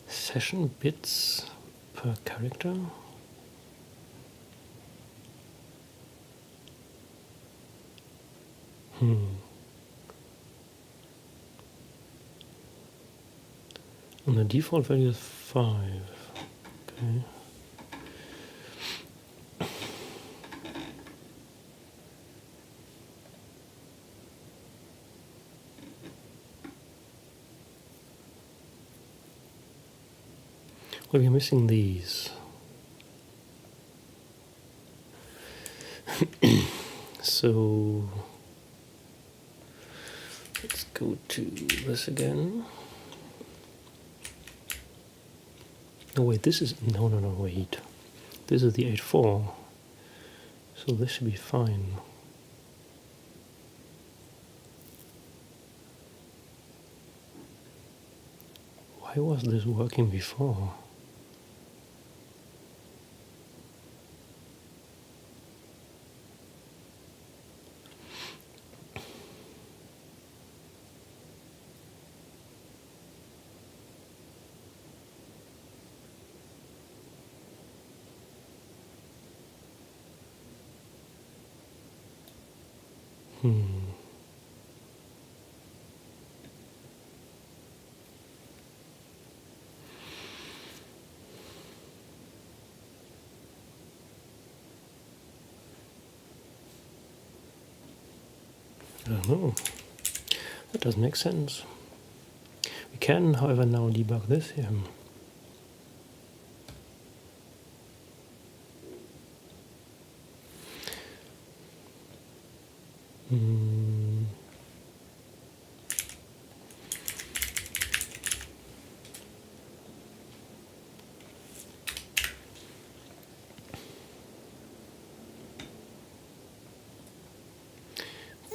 Session bits per character. And the default value is 5. Okay. Well, we're missing these. So let's go to this again. No, wait, this is, no, wait. This is the 8.4. So this should be fine. Why was this working before? I don't know. That doesn't make sense. We can, however, now debug this here.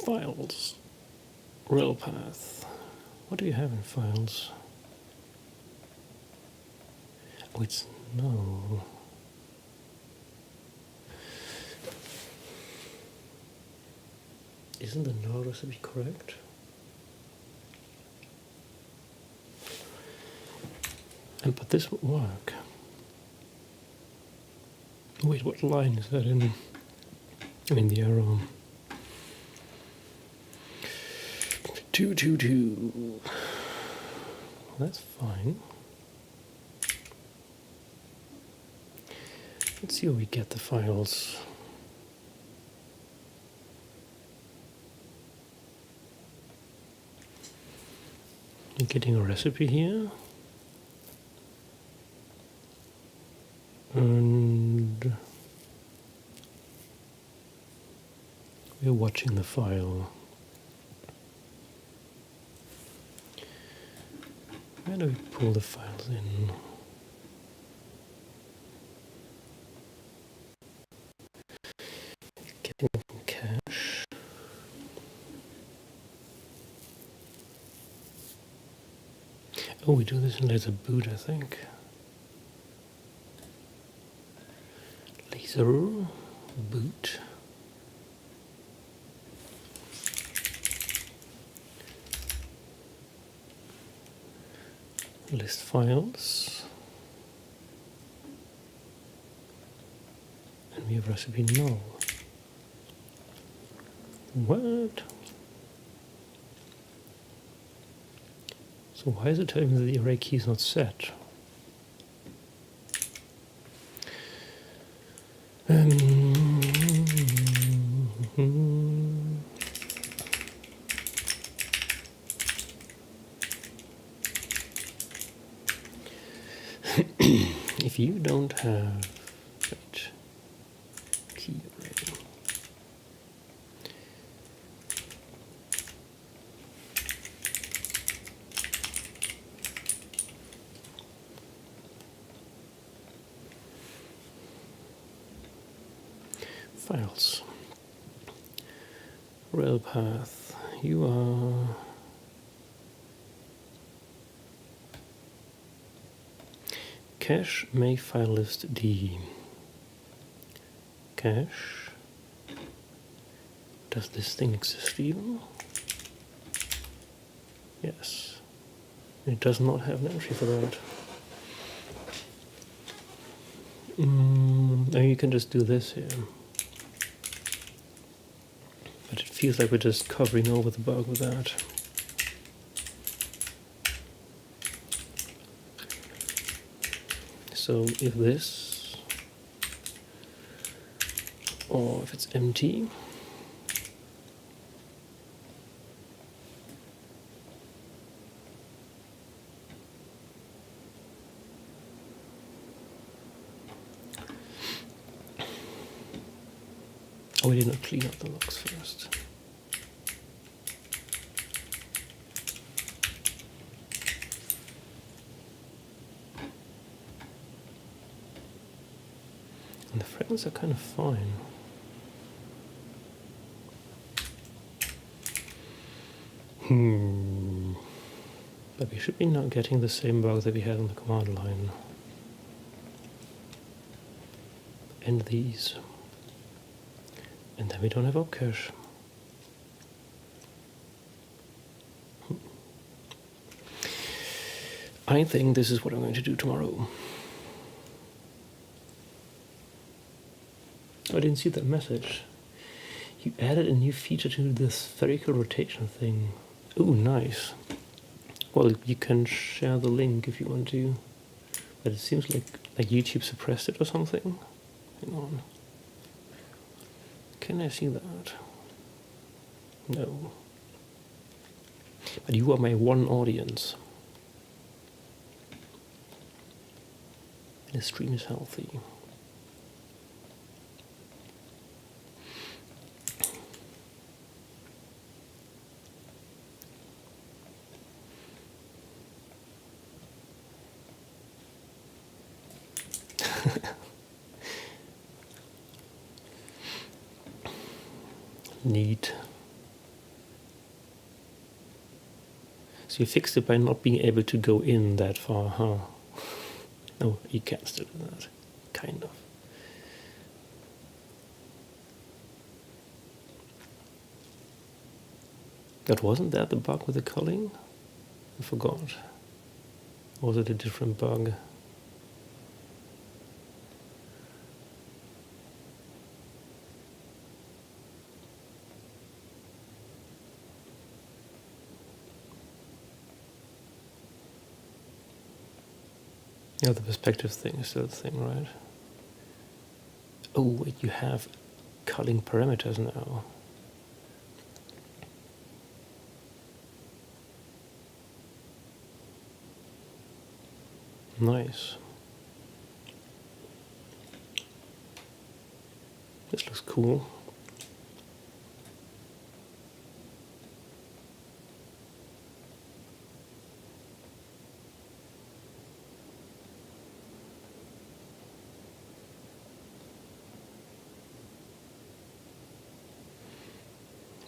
Files, rel path. What do you have in files? Oh, it's no. Isn't the null recipe correct? But this would work. Wait, what line is that in? I mean the arrow. 222. That's fine. Let's see where we get the files. You're getting a recipe here. And we're watching the file. Where do we pull the files in? Getting them from cache. Oh, we do this in laser boot, I think. Laser boot. List files, and we have recipe null. What? So why is it telling me that the array key is not set? If you don't have key array, files, rail path, you are cache make file list D. Cache. Does this thing exist even? Yes. It does not have an entry for that. And you can just do this here. But it feels like we're just covering over the bug with that. So if this, or if it's empty, oh, we did not clean up the logs first. And the fragments are kind of fine. But we should be not getting the same bug that we had on the command line. And these. And then we don't have opcache. I think this is what I'm going to do tomorrow. I didn't see that message. You added a new feature to the spherical rotation thing. Ooh, nice. Well, you can share the link if you want to. But it seems like YouTube suppressed it or something. Hang on. Can I see that? No. But you are my one audience. The stream is healthy. Neat. So you fixed it by not being able to go in that far, huh? No, you can still do that. Kind of. But wasn't that the bug with the culling? I forgot. Or was it a different bug? Yeah, the perspective thing is still the thing, right? Oh, wait, you have culling parameters now. Nice. This looks cool.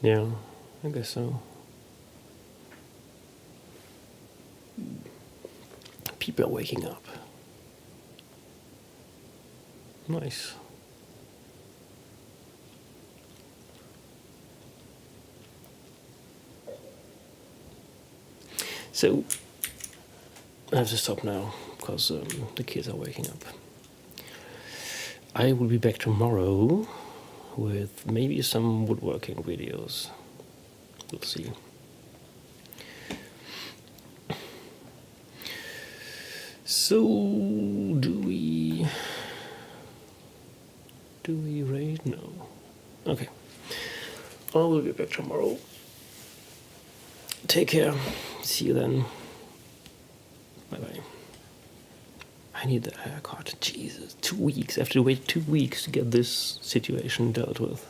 Yeah, I guess so. People are waking up. Nice. So, I have to stop now, because the kids are waking up. I will be back tomorrow with maybe some woodworking videos. We'll see. So, do we raid? No. Okay. I will be back tomorrow. Take care. See you then. Bye-bye. I need that haircut. Jesus. 2 weeks. I have to wait 2 weeks to get this situation dealt with.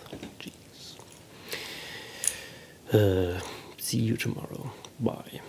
Jeez. See you tomorrow. Bye.